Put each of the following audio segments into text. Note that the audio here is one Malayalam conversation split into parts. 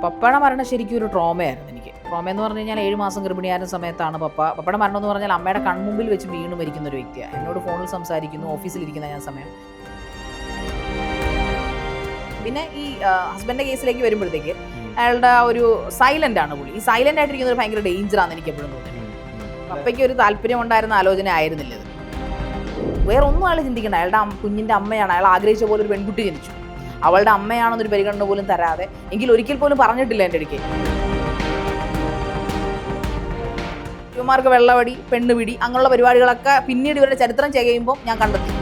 പപ്പയുടെ മരണം ശരിക്കും ഒരു ട്രോമയായിരുന്നു എനിക്ക്. ട്രോമയെന്ന് പറഞ്ഞു കഴിഞ്ഞാൽ 7 മാസം ഗർഭിണിയായിരുന്ന സമയത്താണ് പപ്പയുടെ മരണം എന്ന് പറഞ്ഞാൽ അമ്മയുടെ കൺമുമ്പിൽ വെച്ച് വീണ് മരിക്കുന്ന ഒരു വ്യക്തിയാണ്. എന്നോട് ഫോണിൽ സംസാരിക്കുന്നു, ഓഫീസിലിരിക്കുന്ന ഞാൻ സമയം. പിന്നെ ഈ ഹസ്ബൻഡിൻ്റെ കേസിലേക്ക് വരുമ്പോഴത്തേക്ക് അയാളുടെ ഒരു സൈലൻ്റ് ആണ് പുള്ളി. ഈ സൈലൻ്റ് ആയിട്ടിരിക്കുന്ന ഒരു ഭയങ്കര ഡേഞ്ചറാണെന്ന് എനിക്ക് എപ്പോഴും തോന്നി. പപ്പയ്ക്ക് ഒരു താല്പര്യം ഉണ്ടായിരുന്ന ആലോചന ആയിരുന്നില്ല ഇത്. വേറെ ഒന്നും അയാൾ ചിന്തിക്കണം. അയാളുടെ കുഞ്ഞിൻ്റെ അമ്മയാണ്, അയാൾ ആഗ്രഹിച്ച പോലെ ഒരു പെൺകുട്ടി ജനിച്ചു. അവളുടെ അമ്മയാണെന്നൊരു പരിഗണന പോലും തരാതെ, എങ്കിൽ ഒരിക്കൽ പോലും പറഞ്ഞിട്ടില്ല എൻ്റെ അടുക്കൽ. യുവമാർക്ക് വെള്ളവടി, പെണ്ണുപിടി, അങ്ങനെയുള്ള പരിപാടികളൊക്കെ പിന്നീട് ഇവരുടെ ചരിത്രം ചെയ്യുമ്പോൾ ഞാൻ കണ്ടെത്തി.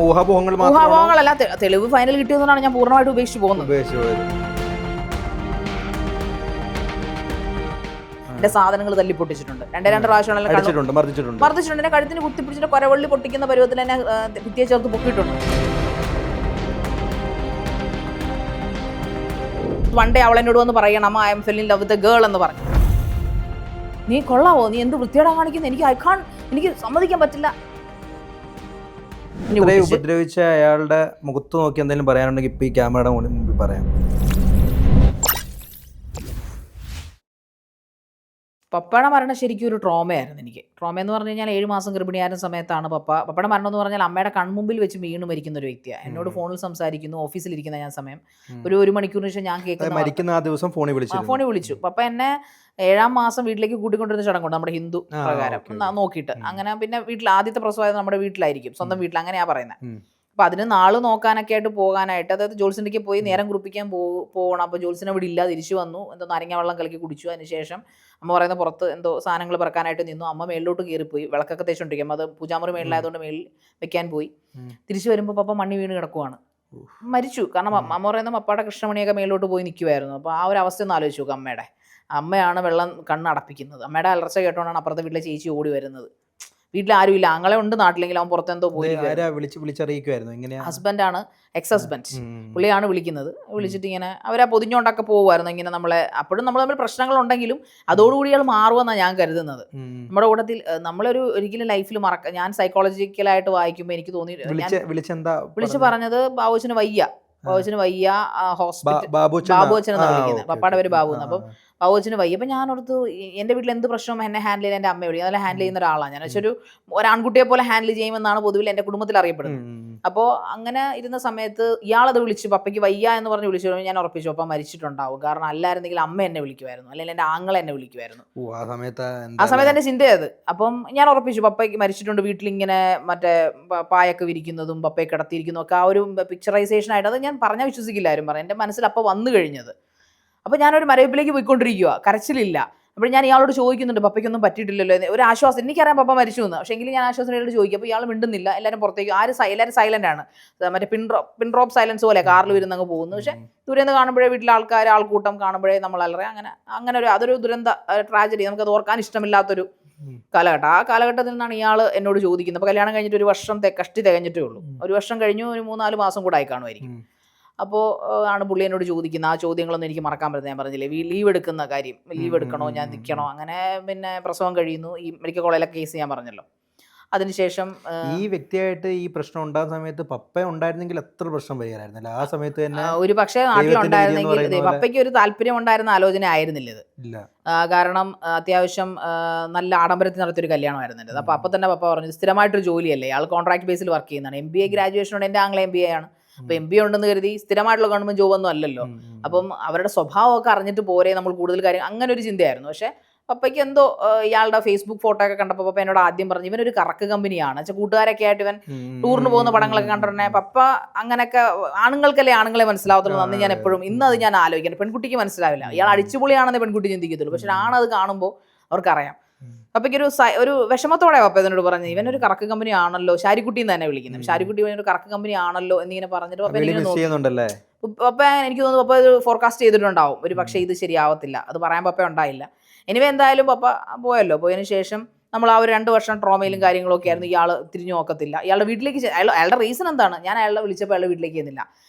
ഊഹാപോഹങ്ങളല്ല, തെളിവ് ഫൈനൽ കിട്ടിയതുകൊണ്ടാണ് ഞാൻ പൂർണ്ണമായിട്ട് ഉപേക്ഷിച്ച് പോകുന്നത്. എന്റെ സാധനങ്ങൾ തല്ലി പൊട്ടിച്ചിട്ടുണ്ട്. രണ്ട് പ്രാവശ്യം മർദ്ദിച്ചിട്ടുണ്ട്. എന്റെ കഴുത്തിന് കുത്തിപ്പിടിച്ചിട്ട് കൊരവള്ളി പൊട്ടിക്കുന്ന പരുവത്തിൽ എന്നെ ഭിത്തിയെ ചേർത്ത് പൊക്കിയിട്ടുണ്ട്. വൺ ഡേ അവൾ എന്നോട് വന്ന് പറയണം, I'm fell in love with a girl എന്ന് പറഞ്ഞു. നീ കൊള്ളാവോ, നീ എന്ത് വൃത്തിയോടെ കാണിക്കുന്നത്, എനിക്ക് സമ്മതിക്കാൻ പറ്റില്ല. ഉപദ്രവിച്ച അയാളുടെ മുഖത്ത് നോക്കി എന്തെങ്കിലും പറയാനുണ്ടെങ്കിൽ ഇപ്പൊ ഈ ക്യാമറയുടെ മുന്നിൽ പറയാം. പപ്പയുടെ മരണം ശരിക്കും ഒരു ട്രോമയായിരുന്നു എനിക്ക്. ട്രോമയെന്ന് പറഞ്ഞു കഴിഞ്ഞാൽ 7 മാസം ഗർഭിണിയായിരുന്ന സമയത്താണ് പപ്പയുടെ മരണം എന്ന് പറഞ്ഞാൽ അമ്മയുടെ കൺമുമ്പിൽ വെച്ച് വീണ് മരിക്കുന്ന ഒരു വ്യക്തിയാണ്. എന്നോട് ഫോണിൽ സംസാരിക്കുന്നു, ഓഫീസിലിരിക്കുന്ന ഞാൻ സമയം. ഒരു മണിക്കൂറിന് ശേഷം ഞാൻ കേൾക്കുന്ന ആ ദിവസം ഫോണിൽ വിളിച്ചു. പപ്പ എന്നെ 7-ാം മാസം വീട്ടിലേക്ക് കൂട്ടിക്കൊണ്ടിരുന്ന ചടങ്ങുണ്ട് നമ്മുടെ ഹിന്ദു പ്രകാരം നോക്കിയിട്ട്. അങ്ങനെ പിന്നെ വീട്ടിൽ ആദ്യത്തെ പ്രസവമായത് നമ്മുടെ വീട്ടിലായിരിക്കും, സ്വന്തം വീട്ടിൽ, അങ്ങനെയാ പറയുന്നത്. അപ്പോൾ അതിന് നാള് നോക്കാനൊക്കെ ആയിട്ട് പോകാനായിട്ട്, അതായത് ജോത്സ്യൻ്റെക്ക് പോയി നേരം കുറിപ്പിക്കാൻ പോകണം. അപ്പോൾ ജോത്സ്യനെ ഇവിടെ ഇല്ല, തിരിച്ചു വന്നു. എന്തോ നാരങ്ങ വെള്ളം കലക്കി കുടിച്ചു. അതിനുശേഷം അമ്മ പറയുന്ന പുറത്ത് എന്തോ സാധനങ്ങൾ പറക്കാനായിട്ട് നിന്നു. അമ്മ മേളിലോട്ട് കയറിപ്പോയി, വിളക്കൊക്കെ തേച്ചുകൊണ്ടിരിക്കും. അത് പൂജാമുറി മേളിലായതുകൊണ്ട് മേളിൽ വെക്കാൻ പോയി. തിരിച്ചു വരുമ്പോൾ പപ്പ മണ്ണി വീണ് കിടക്കുവാണ്, മരിച്ചു. കാരണം അമ്മ പറയുന്ന പപ്പയുടെ കൃഷ്ണമണിയൊക്കെ മേളിലോട്ട് പോയി നിൽക്കുമായിരുന്നു. അപ്പോൾ ആ ഒരു അവസ്ഥ ഒന്ന് ആലോചിച്ചു നോക്കുക. അമ്മയാണ് വെള്ളം കണ്ണടപ്പിക്കുന്നത്. അമ്മയുടെ അലർച്ച കേട്ടോണ്ടാണ് അപ്പുറത്തെ വീട്ടിലെ ചേച്ചി ഓടി വരുന്നത്. വീട്ടിൽ ആരുമില്ല, ആങ്ങളെ ഉണ്ട് നാട്ടിലെങ്കിൽ, അവൻ പുറത്തെന്തോ പോയി. ഹസ്ബൻഡാണ്, എക്സ് ഹസ്ബൻഡ്, പുള്ളിയാണ് വിളിക്കുന്നത്. വിളിച്ചിട്ട് ഇങ്ങനെ അവരാ പൊതിഞ്ഞോണ്ടൊക്കെ പോകുമായിരുന്നു. ഇങ്ങനെ നമ്മളെ അപ്പോഴും നമ്മൾ തമ്മിൽ പ്രശ്നങ്ങളുണ്ടെങ്കിലും അതോടുകൂടി അയാൾ മാറുമെന്നാണ് ഞാൻ കരുതുന്നത്. നമ്മുടെ കൂട്ടത്തിൽ നമ്മളൊരു ഒരിക്കലും ലൈഫിൽ ഞാൻ സൈക്കോളജിക്കലായിട്ട് വായിക്കുമ്പോൾ എനിക്ക് തോന്നി, വിളിച്ച് പറഞ്ഞത് ബാബുച്ചന് വയ്യ, ഹോസ്പിറ്റൽ, ബാബുച്ചൻ എന്നാണ് വിളിക്കുന്നത്. പപ്പയുടെ പേര് ബാബു എന്ന്. അപ്പം ബാബുച്ചന് വയ്യ. അപ്പം ഞാനോർത്ത് എൻ്റെ വീട്ടിൽ എന്ത് പ്രശ്നവും എന്നെ ഹാൻഡിൽ ചെയ്യാൻ എൻ്റെ അമ്മ വിളിക്കും. അതെല്ലാം ഹാൻഡിൽ ചെയ്യുന്ന ഒരാളാണ് ഞാൻ. പക്ഷെ ഒരു ആൺകുട്ടിയെ പോലെ ഹാൻഡിൽ ചെയ്യുമെന്നാണ് പൊതുവിൽ എൻ്റെ കുടുംബത്തിൽ അറിയപ്പെടുന്നത്. അപ്പോൾ അങ്ങനെ ഇരുന്ന സമയത്ത് ഇയാളത് വിളിച്ചു, പപ്പയ്ക്ക് വയ്യ എന്ന് പറഞ്ഞ് വിളിച്ചു. ഞാൻ ഉറപ്പിച്ചു പപ്പ മരിച്ചിട്ടുണ്ടാവും. കാരണം അല്ലായിരുന്നെങ്കിൽ അമ്മ എന്നെ വിളിക്കുമായിരുന്നു, അല്ലെങ്കിൽ എൻ്റെ ആങ്ങളെ എന്നെ വിളിക്കുമായിരുന്നു. ആ സമയത്ത് എൻ്റെ ചിന്തയത്. അപ്പം ഞാൻ ഉറപ്പിച്ചു പപ്പയ്ക്ക് മരിച്ചിട്ടുണ്ട്. വീട്ടിലിങ്ങനെ മറ്റേ പായൊക്കെ വിരിക്കുന്നതും പപ്പയെ കിടത്തിയിരിക്കുന്നതും ഒക്കെ ആ ഒരു പിക്ചറൈസേഷൻ ആയിട്ട്, അത് ഞാൻ പറഞ്ഞാൽ വിശ്വസിക്കില്ല ആരും പറയാം. എൻ്റെ മനസ്സിൽ അപ്പോൾ വന്നു കഴിഞ്ഞത്. അപ്പോൾ ഞാനൊരു മരവിപ്പിലേക്ക് പോയിക്കൊണ്ടിരിക്കുക, കരച്ചിലില്ല. അപ്പോൾ ഞാൻ ഇയാളോട് ചോദിക്കുന്നുണ്ട്, പപ്പയ്ക്കൊന്നും പറ്റിയിട്ടില്ലല്ലോ, ഒരു ആശ്വാസം. എനിക്കറിയാം പപ്പ മരിച്ചു എന്ന്, പക്ഷേ എങ്കിലും ഞാൻ ആശ്വാസമായിട്ട് ചോദിക്കും. അപ്പോൾ ഇയാൾ മിണ്ടുന്നില്ല. എല്ലാവരും പുറത്തേക്ക്, എല്ലാവരും സൈലൻ്റ് ആണ്. മറ്റേ പിൻഡ്രോപ്പ് സൈലൻസ് പോലെ കാറിൽ വരുന്നങ്ങ് പോകുന്നു. പക്ഷേ ദൂരെന്ന് കാണുമ്പോഴേ, വീട്ടിലെ ആൾക്കൂട്ടം കാണുമ്പോഴേ നമ്മൾ അല്ലറേ അങ്ങനെ അതൊരു ദുരന്ത ട്രാജഡി, നമുക്കത് ഓർക്കാൻ ഇഷ്ടമില്ലാത്തൊരു കാലഘട്ടം. ആ കാലഘട്ടത്തിൽ നിന്നാണ് ഇയാൾ എന്നോട് ചോദിക്കുന്നത്. അപ്പോൾ കല്യാണം കഴിഞ്ഞിട്ട് 1 വർഷം കഷ്ടി തികഞ്ഞിട്ടേ ഉള്ളൂ. 1 വർഷം കഴിഞ്ഞു, ഒരു 3-4 മാസം കൂടെ ആയി കാണുമായിരിക്കും. അപ്പോൾ ആണ് പുള്ളി എന്നോട് ചോദിക്കുന്നത്. ആ ചോദ്യങ്ങളൊന്നും എനിക്ക് മറക്കാൻ പറ്റുന്നത്. ഞാൻ പറഞ്ഞില്ലേ, ലീവ് എടുക്കുന്ന കാര്യം, ലീവ് എടുക്കണോ, ഞാൻ നിൽക്കണോ, അങ്ങനെ. പിന്നെ പ്രസവം കഴിയുന്നു. ഈ മെഡിക്കൽ കോളേജിലെ കേസ് ഞാൻ പറഞ്ഞല്ലോ. അതിനുശേഷം ഈ വ്യക്തിയായിട്ട് ഈ പ്രശ്നം ഉണ്ടാകുന്ന സമയത്ത് പപ്പ ഉണ്ടായിരുന്നെങ്കിൽ എത്ര പ്രശ്നം പരിഹാരമായിരുന്നില്ല. ആ സമയത്ത് തന്നെ ഒരു പക്ഷേ നാട്ടിലുണ്ടായിരുന്നെങ്കിൽ, പപ്പയ്ക്ക് ഒരു താല്പര്യം ഉണ്ടായിരുന്ന ആലോചന ആയിരുന്നില്ല ഇത്. കാരണം അത്യാവശ്യം നല്ല ആഡംബരത്തിൽ നടത്തിയൊരു കല്യാണമായിരുന്നു എൻ്റെ. അപ്പോൾ തന്നെ പപ്പ പറഞ്ഞു, സ്ഥിരമായിട്ടൊരു ജോലിയല്ലേ, ആൾ കോൺട്രാക്ട് ബേസിൽ വർക്ക് ചെയ്യുന്നതാണ്. MBA ഗ്രാജുവേഷനോട്, എൻ്റെ ആംഗ്ല MBA ആണ്. അപ്പോൾ MBA ഉണ്ടെന്ന് കരുതി സ്ഥിരമായിട്ടുള്ള ഗവൺമെന്റ് ജോബൊന്നും അല്ലല്ലോ. അപ്പം അവരുടെ സ്വഭാവമൊക്കെ അറിഞ്ഞിട്ട് പോരെ നമ്മൾ കൂടുതൽ കാര്യം, അങ്ങനെ ഒരു ചിന്തയായിരുന്നു. പക്ഷേ പപ്പയ്ക്ക് എന്തോ ഇയാളുടെ ഫേസ്ബുക്ക് ഫോട്ടോ ഒക്കെ കണ്ടപ്പോൾ പപ്പ എന്നോട് ആദ്യം പറഞ്ഞു, ഇവനൊരു കറക്ക് കമ്പനിയാണ്. വെച്ചാൽ കൂട്ടുകാരൊക്കെ ആയിട്ട് ഇവൻ ടൂറിന് പോകുന്ന പടങ്ങളൊക്കെ കണ്ടിട്ടുണ്ടെ പപ്പ അങ്ങനെയൊക്കെ, ആണുങ്ങൾക്കല്ലേ ആണുങ്ങളെ മനസ്സിലാവത്തുള്ളൂ. അന്ന് ഞാൻ എപ്പോഴും, ഇന്നത് ഞാൻ ആലോചിക്കണം, പെൺകുട്ടിക്ക് മനസ്സിലാവില്ല. ഇയാൾ അടിച്ചുപൊളിയാണെന്ന് പെൺകുട്ടി ചിന്തിക്കത്തുള്ളൂ. പക്ഷെ ആണത് കാണുമ്പോൾ അവർക്കറിയാം. പപ്പയ്ക്കൊരു വിഷമത്തോടെ പപ്പ എന്നോട് പറഞ്ഞു, ഇവനൊരു കറക്ക് കമ്പനി ആണല്ലോ, ഷാരിക്കുട്ടി എന്ന് തന്നെ വിളിക്കുന്നത്. ഷാരിക്കുട്ടി ഇവനൊരു കറക്ക് കമ്പനി ആണല്ലോ എന്നിങ്ങനെ പറഞ്ഞിട്ട് പപ്പ പപ്പ എനിക്ക് തോന്നുന്നു പപ്പ ഇത് ഫോർകാസ്റ്റ് ചെയ്തിട്ടുണ്ടാവും. ഒരു പക്ഷേ ഇത് ശരിയാവത്തില്ല, അത് പറയാൻ പപ്പ ഉണ്ടായില്ല. എനിവേ എന്തായാലും പപ്പ പോയല്ലോ. പോയതിനു ശേഷം നമ്മൾ ആ ഒരു 2 വർഷം ട്രോമയിലും കാര്യങ്ങളൊക്കെ ആയിരുന്നു. ഇയാൾ തിരിഞ്ഞു നോക്കത്തില്ല. ഇയാളുടെ വീട്ടിലേക്ക് അയാളുടെ റീസൺ എന്താണ്, ഞാൻ അയാളെ വിളിച്ചപ്പോൾ അയാളുടെ വീട്ടിലേക്ക് ചെന്നില്ല.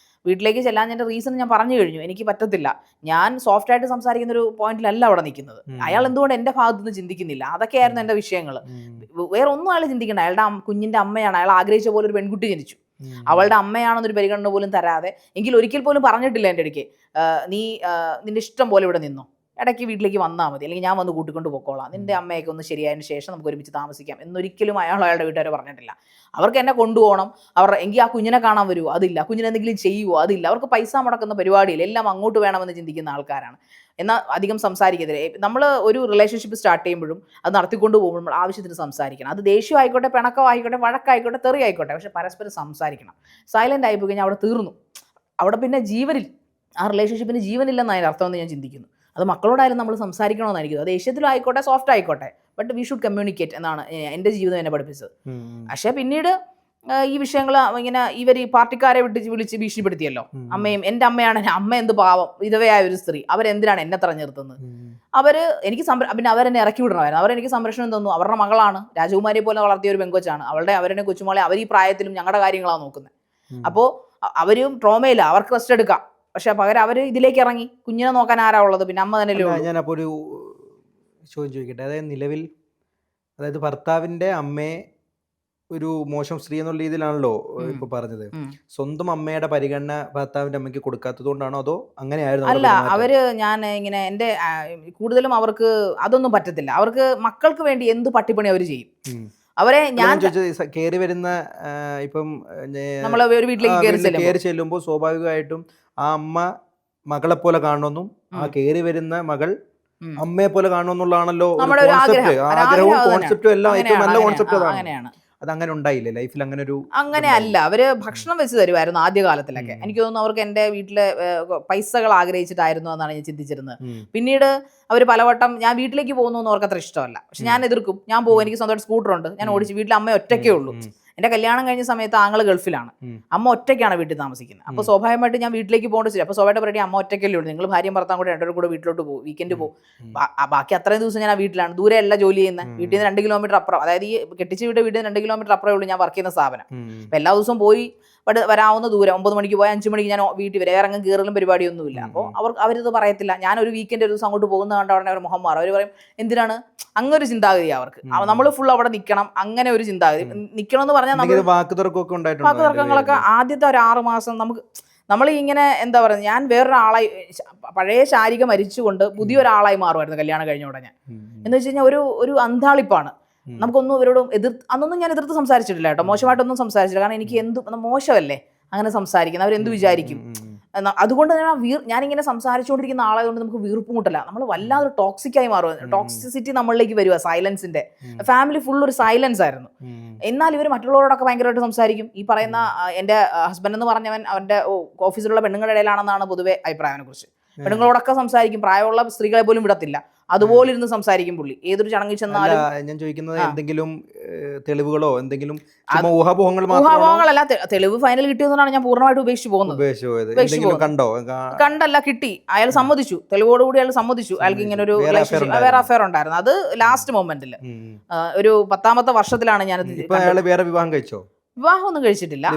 വീട്ടിലേക്ക് ചെല്ലാഞ്ഞതിൻ്റെ റീസൺ ഞാൻ പറഞ്ഞു കഴിഞ്ഞു. എനിക്ക് പറ്റത്തില്ല, ഞാൻ സോഫ്റ്റ് ആയിട്ട് സംസാരിക്കുന്ന ഒരു പോയിന്റിലല്ല അവിടെ നിൽക്കുന്നത്. അയാൾ എന്തുകൊണ്ട് എൻ്റെ ഭാഗത്തു നിന്ന് ചിന്തിക്കുന്നില്ല, അതൊക്കെയായിരുന്നു എൻ്റെ വിഷയങ്ങൾ. വേറെ ഒന്നും അയാൾ ചിന്തിക്കണം. അയാളുടെ കുഞ്ഞിൻ്റെ അമ്മയാണ്, അയാൾ ആഗ്രഹിച്ച പോലെ ഒരു പെൺകുട്ടി ജനിച്ചു. അവളുടെ അമ്മയാണെന്നൊരു പരിഗണന പോലും തരാതെ, എങ്കിൽ ഒരിക്കൽ പോലും പറഞ്ഞിട്ടില്ല എൻ്റെ അടുക്ക് നീ നിന്റെ ഇഷ്ടം പോലെ ഇവിടെ നിന്നോ, ഇടയ്ക്ക് വീട്ടിലേക്ക് വന്നാൽ മതി, അല്ലെങ്കിൽ ഞാൻ വന്ന് കൂട്ടിക്കൊണ്ട് പോയിക്കോളാം, നിന്റെ അമ്മയൊക്കെ ഒന്ന് ശരിയായതിന് ശേഷം നമുക്ക് ഒരുമിച്ച് താമസിക്കാം എന്നൊരിക്കലും അയാളുടെ വീട്ടുകാരെ പറഞ്ഞിട്ടില്ല. അവർക്ക് എന്നെ കൊണ്ടുപോകണം, എങ്കിൽ ആ കുഞ്ഞിനെ കാണാൻ വരുമോ, അതില്ല, കുഞ്ഞിനെ എന്തെങ്കിലും ചെയ്യുമോ, അതില്ല. അവർക്ക് പൈസ മുടക്കുന്ന പരിപാടിയില്ല, എല്ലാം അങ്ങോട്ട് വേണമെന്ന് ചിന്തിക്കുന്ന ആൾക്കാരാണ്. എന്നാൽ അധികം സംസാരിക്കരുത്. നമ്മൾ ഒരു റിലേഷൻഷിപ്പ് സ്റ്റാർട്ട് ചെയ്യുമ്പോഴും അത് നടത്തിക്കൊണ്ട് പോകുമ്പോൾ നമ്മൾ ആവശ്യത്തിന് സംസാരിക്കണം. അത് ദേഷ്യം ആയിക്കോട്ടെ, പിണക്കമായിക്കോട്ടെ, വഴക്കായിക്കോട്ടെ, തെറി ആയിക്കോട്ടെ, പക്ഷെ പരസ്പരം സംസാരിക്കണം. സൈലൻ്റ് ആയിപ്പോയി കഴിഞ്ഞാൽ അവിടെ തീർന്നു. അവിടെ പിന്നെ ജീവനിൽ, ആ റിലേഷൻഷിപ്പിന് ജീവനില്ലെന്ന് അതിൻ്റെ അർത്ഥമെന്ന് ഞാൻ ചിന്തിക്കുന്നു. അത് മക്കളോടായാലും നമ്മൾ സംസാരിക്കണമെന്നായിരിക്കും. അത് ദേഷ്യത്തിലും ആയിക്കോട്ടെ, സോഫ്റ്റ് ആയിക്കോട്ടെ, ബട്ട് വി ഷുഡ് കമ്മ്യൂണിക്കേറ്റ് എന്നാണ് എൻ്റെ ജീവിതം എന്നെ പഠിപ്പിച്ചത്. പക്ഷേ പിന്നീട് ഈ വിഷയങ്ങൾ ഇങ്ങനെ ഇവർ ഈ പാർട്ടിക്കാരെ വിളിച്ച് ഭീഷണിപ്പെടുത്തിയല്ലോ. അമ്മയും, എൻ്റെ അമ്മയാണ്, അമ്മ എന്ത് പാവം, വിധവയായ ഒരു സ്ത്രീ, അവരെന്തിനാണ് എന്നെ തെരഞ്ഞെടുത്തുന്നത്, എനിക്ക് പിന്നെ അവരെന്നെ ഇറക്കി വിടണമായിരുന്നു. അവരെനിക്ക് സംരക്ഷണം തന്നു. അവരുടെ മകളാണ്, രാജകുമാരിയെ പോലെ വളർത്തിയ ഒരു പെങ്കൊച്ചാണ് അവരുടെ കൊച്ചുമോളെ. അവർ ഈ പ്രായത്തിലും ഞങ്ങളുടെ കാര്യങ്ങളാണ് നോക്കുന്നത്. അപ്പോൾ അവരും ട്രോമയില്ല, അവർക്ക് റെസ്റ്റ് എടുക്കാം. പക്ഷെ പകരം അവർ ഇതിലേക്ക് ഇറങ്ങി. കുഞ്ഞിനെ നോക്കാൻ ആരാ ഉള്ളത്, പിന്നെ അമ്മ തന്നെ. ഞാനപ്പോൾ ഒരു ചോദ്യം ചോദിക്കട്ടെ. അതായത് നിലവിൽ, അതായത് ഭർത്താവിൻ്റെ അമ്മയെ ഒരു മോശം സ്ത്രീ എന്നുള്ള രീതിയിലാണല്ലോ ഇപ്പൊ പറഞ്ഞത്. സ്വന്തം അമ്മയുടെ പരിഗണന ഭർത്താവിന്റെ അമ്മയ്ക്ക് കൊടുക്കാത്തത് കൊണ്ടാണോ, അതോ അങ്ങനെയായിരുന്നു? അല്ല, അവര് ഞാൻ ഇങ്ങനെ എൻ്റെ കൂടുതലും അവർക്ക് അതൊന്നും പറ്റത്തില്ല. അവർക്ക് മക്കൾക്ക് വേണ്ടി എന്ത് പട്ടിപ്പണി അവർ ചെയ്യും. അവരെ ഞാൻ കയറി വരുന്ന ഇപ്പം നമ്മളെ ഒരു വീട്ടിലേക്ക് കയറി ചെല്ലുമ്പോൾ സ്വാഭാവികമായിട്ടും ആ അമ്മ മകളെ പോലെ കാണണമെന്നും ആ കയറി വരുന്ന മകൾ അമ്മയെ പോലെ കാണണമെന്നുള്ളതാണല്ലോ ആഗ്രഹവും കോൺസെപ്റ്റും എല്ലാം. ഏറ്റവും നല്ല കോൺസെപ്റ്റ് അതാണ്. അതങ്ങനെ ഉണ്ടായില്ലേ ലൈഫിൽ? അങ്ങനെ അല്ല. അവര് ഭക്ഷണം വെച്ച് തരുമായിരുന്നു ആദ്യകാലത്തിലൊക്കെ. എനിക്ക് തോന്നുന്നു അവർക്ക് എൻ്റെ വീട്ടിലെ പൈസകൾ ആഗ്രഹിച്ചിട്ടായിരുന്നു എന്നാണ് ഞാൻ ചിന്തിച്ചിരുന്നത്. പിന്നീട് അവർ പലവട്ടം ഞാൻ വീട്ടിലേക്ക് പോകുന്നു എന്ന് അവർക്ക് അത്ര ഇഷ്ടമല്ല. പക്ഷെ ഞാൻ എതിർക്കും. ഞാൻ പോകും, എനിക്ക് സ്വന്തമായിട്ട് സ്കൂട്ടറുണ്ട്, ഞാൻ ഓടിച്ച്. വീട്ടിൽ അമ്മ ഒറ്റയ്ക്കേ ഉള്ളൂ. എൻ്റെ കല്യാണം കഴിഞ്ഞ സമയത്ത് ആങ്ങള് ഗൾഫിലാണ്, അമ്മ ഒറ്റയ്ക്കാണ് വീട്ടിൽ താമസിക്കുന്നത്. അപ്പോൾ സ്വാഭാവികമായിട്ട് ഞാൻ വീട്ടിലേക്ക് പോകേണ്ട ശരി. അപ്പോൾ സ്വാഭാവികമായിട്ട് പറയും, അമ്മ ഒറ്റയ്ക്കല്ലേ ഉള്ളൂ, നിങ്ങൾ ഭാര്യയും ഭർത്താവും കൂടെ രണ്ടുപേരും കൂടെ വീട്ടിലോട്ട് പോകും, വീക്കെൻഡ് പോകും. ബാക്കി അത്രയും ദിവസം ഞാൻ ആ വീട്ടിലാണ്. ദൂരെ അല്ല ജോലി ചെയ്യുന്നത്, വീട്ടിൽ നിന്ന് 2 കിലോമീറ്റർ അപ്പുറം. അതായത് ഈ കെട്ടിച്ച് വീട്ടിൽ നിന്ന് 2 കിലോമീറ്റർ അപ്പുറമേ ഉള്ളൂ ഞാൻ വർക്ക് ചെയ്യുന്ന സ്ഥാപനം. അപ്പോൾ എല്ലാ ദിവസവും പോയി വരാവുന്ന ദൂരം. 9 മണിക്ക് പോയാൽ 5 മണിക്ക് ഞാൻ വീട്ടിൽ വരെ ഇറങ്ങും, കീറലും പരിപാടിയൊന്നുമില്ല. അപ്പോൾ അവരിത് പറയത്തില്ല. ഞാനൊരു വീക്കെൻഡ് ഒരു ദിവസം അങ്ങോട്ട് പോകുന്ന കണ്ട ഉടനെ അവർ മുഖം മാറും. അവർ പറയും, എന്തിനാണ് അങ്ങനെ ഒരു ചിന്താഗതി അവർക്ക്, നമ്മൾ ഫുൾ അവിടെ നിൽക്കണം, അങ്ങനെ ഒരു ചിന്താഗതി. നിൽക്കണം എന്ന് പറഞ്ഞാൽ നമ്മൾ വാക്കുതർക്കങ്ങളൊക്കെ ആദ്യത്തെ ഒരു 6 മാസം നമ്മൾ ഇങ്ങനെ എന്താ പറയുക, ഞാൻ വേറൊരാളായി, പഴയ ശാരിക മരിച്ചുകൊണ്ട് പുതിയൊരാളായി മാറുമായിരുന്നു കല്യാണം കഴിഞ്ഞ ഉടനെ. എന്ന് വെച്ച് കഴിഞ്ഞാൽ ഒരു അന്താളിപ്പാണ്. നമുക്കൊന്നും ഇവരോട് അന്നൊന്നും ഞാൻ എതിർത്ത് സംസാരിച്ചിട്ടില്ല കേട്ടോ, മോശമായിട്ടൊന്നും സംസാരിച്ചില്ല. കാരണം എനിക്ക് മോശമല്ലേ അങ്ങനെ സംസാരിക്കുന്നത്, അവരെന്ത് വിചാരിക്കും. അതുകൊണ്ട് ഞാനിങ്ങനെ സംസാരിച്ചുകൊണ്ടിരിക്കുന്ന ആളായതുകൊണ്ട് നമുക്ക് വീർപ്പ് മുട്ടല്ല. നമ്മൾ വല്ലാതെ ടോക്സിക്കായി മാറുക, ടോക്സിസിറ്റി നമ്മളിലേക്ക് വരിക. സൈലൻസിന്റെ ഫാമിലി ഫുൾ ഒരു സൈലൻസ് ആയിരുന്നു. എന്നാൽ ഇവർ മറ്റുള്ളവരോടൊക്കെ ഭയങ്കരമായിട്ട് സംസാരിക്കും. ഈ പറയുന്ന എൻ്റെ ഹസ്ബൻഡ് എന്ന് പറഞ്ഞവൻ അവൻ്റെ ഓഫീസിലുള്ള പെണ്ണുങ്ങളുടെ ഇടയിലാണെന്നാണ് പൊതുവെ അഭിപ്രായം അവനെ കുറിച്ച്. പെണ്ണുങ്ങളോടൊക്കെ സംസാരിക്കും, പ്രായമുള്ള സ്ത്രീകളെ പോലും വിടത്തില്ല. അതുപോലെ ഇരുന്ന് സംസാരിക്കും പുള്ളി. ഏതൊരു ചടങ്ങിൽ ചെന്നാലും. ഞാൻ ചോദിക്കുന്നത് എന്തെങ്കിലും തെളിവുകളോ എന്തെങ്കിലും ഊഹാപോഹങ്ങളല്ല, തെളിവ് ഫൈനൽ കിട്ടിയതുകൊണ്ടാണ് ഞാൻ പൂർണ്ണമായിട്ട് ഉപേക്ഷിച്ച് പോകുന്നത്. കണ്ടല്ല, കിട്ടി. അയാൾ സമ്മതിച്ചു, തെളിവോടുകൂടി അയാൾ സമ്മതിച്ചു അയാൾക്ക് ഇങ്ങനെ ഒരു വേറെ അഫയർ ഉണ്ടായിരുന്നു. അത് ലാസ്റ്റ് മൊമെന്റിൽ ഒരു 10ാമത്തെ വർഷത്തിലാണ് ഞാനത്. വേറെ വിവാഹം കഴിച്ചോ? വിവാഹമൊന്നും കഴിച്ചിട്ടില്ല.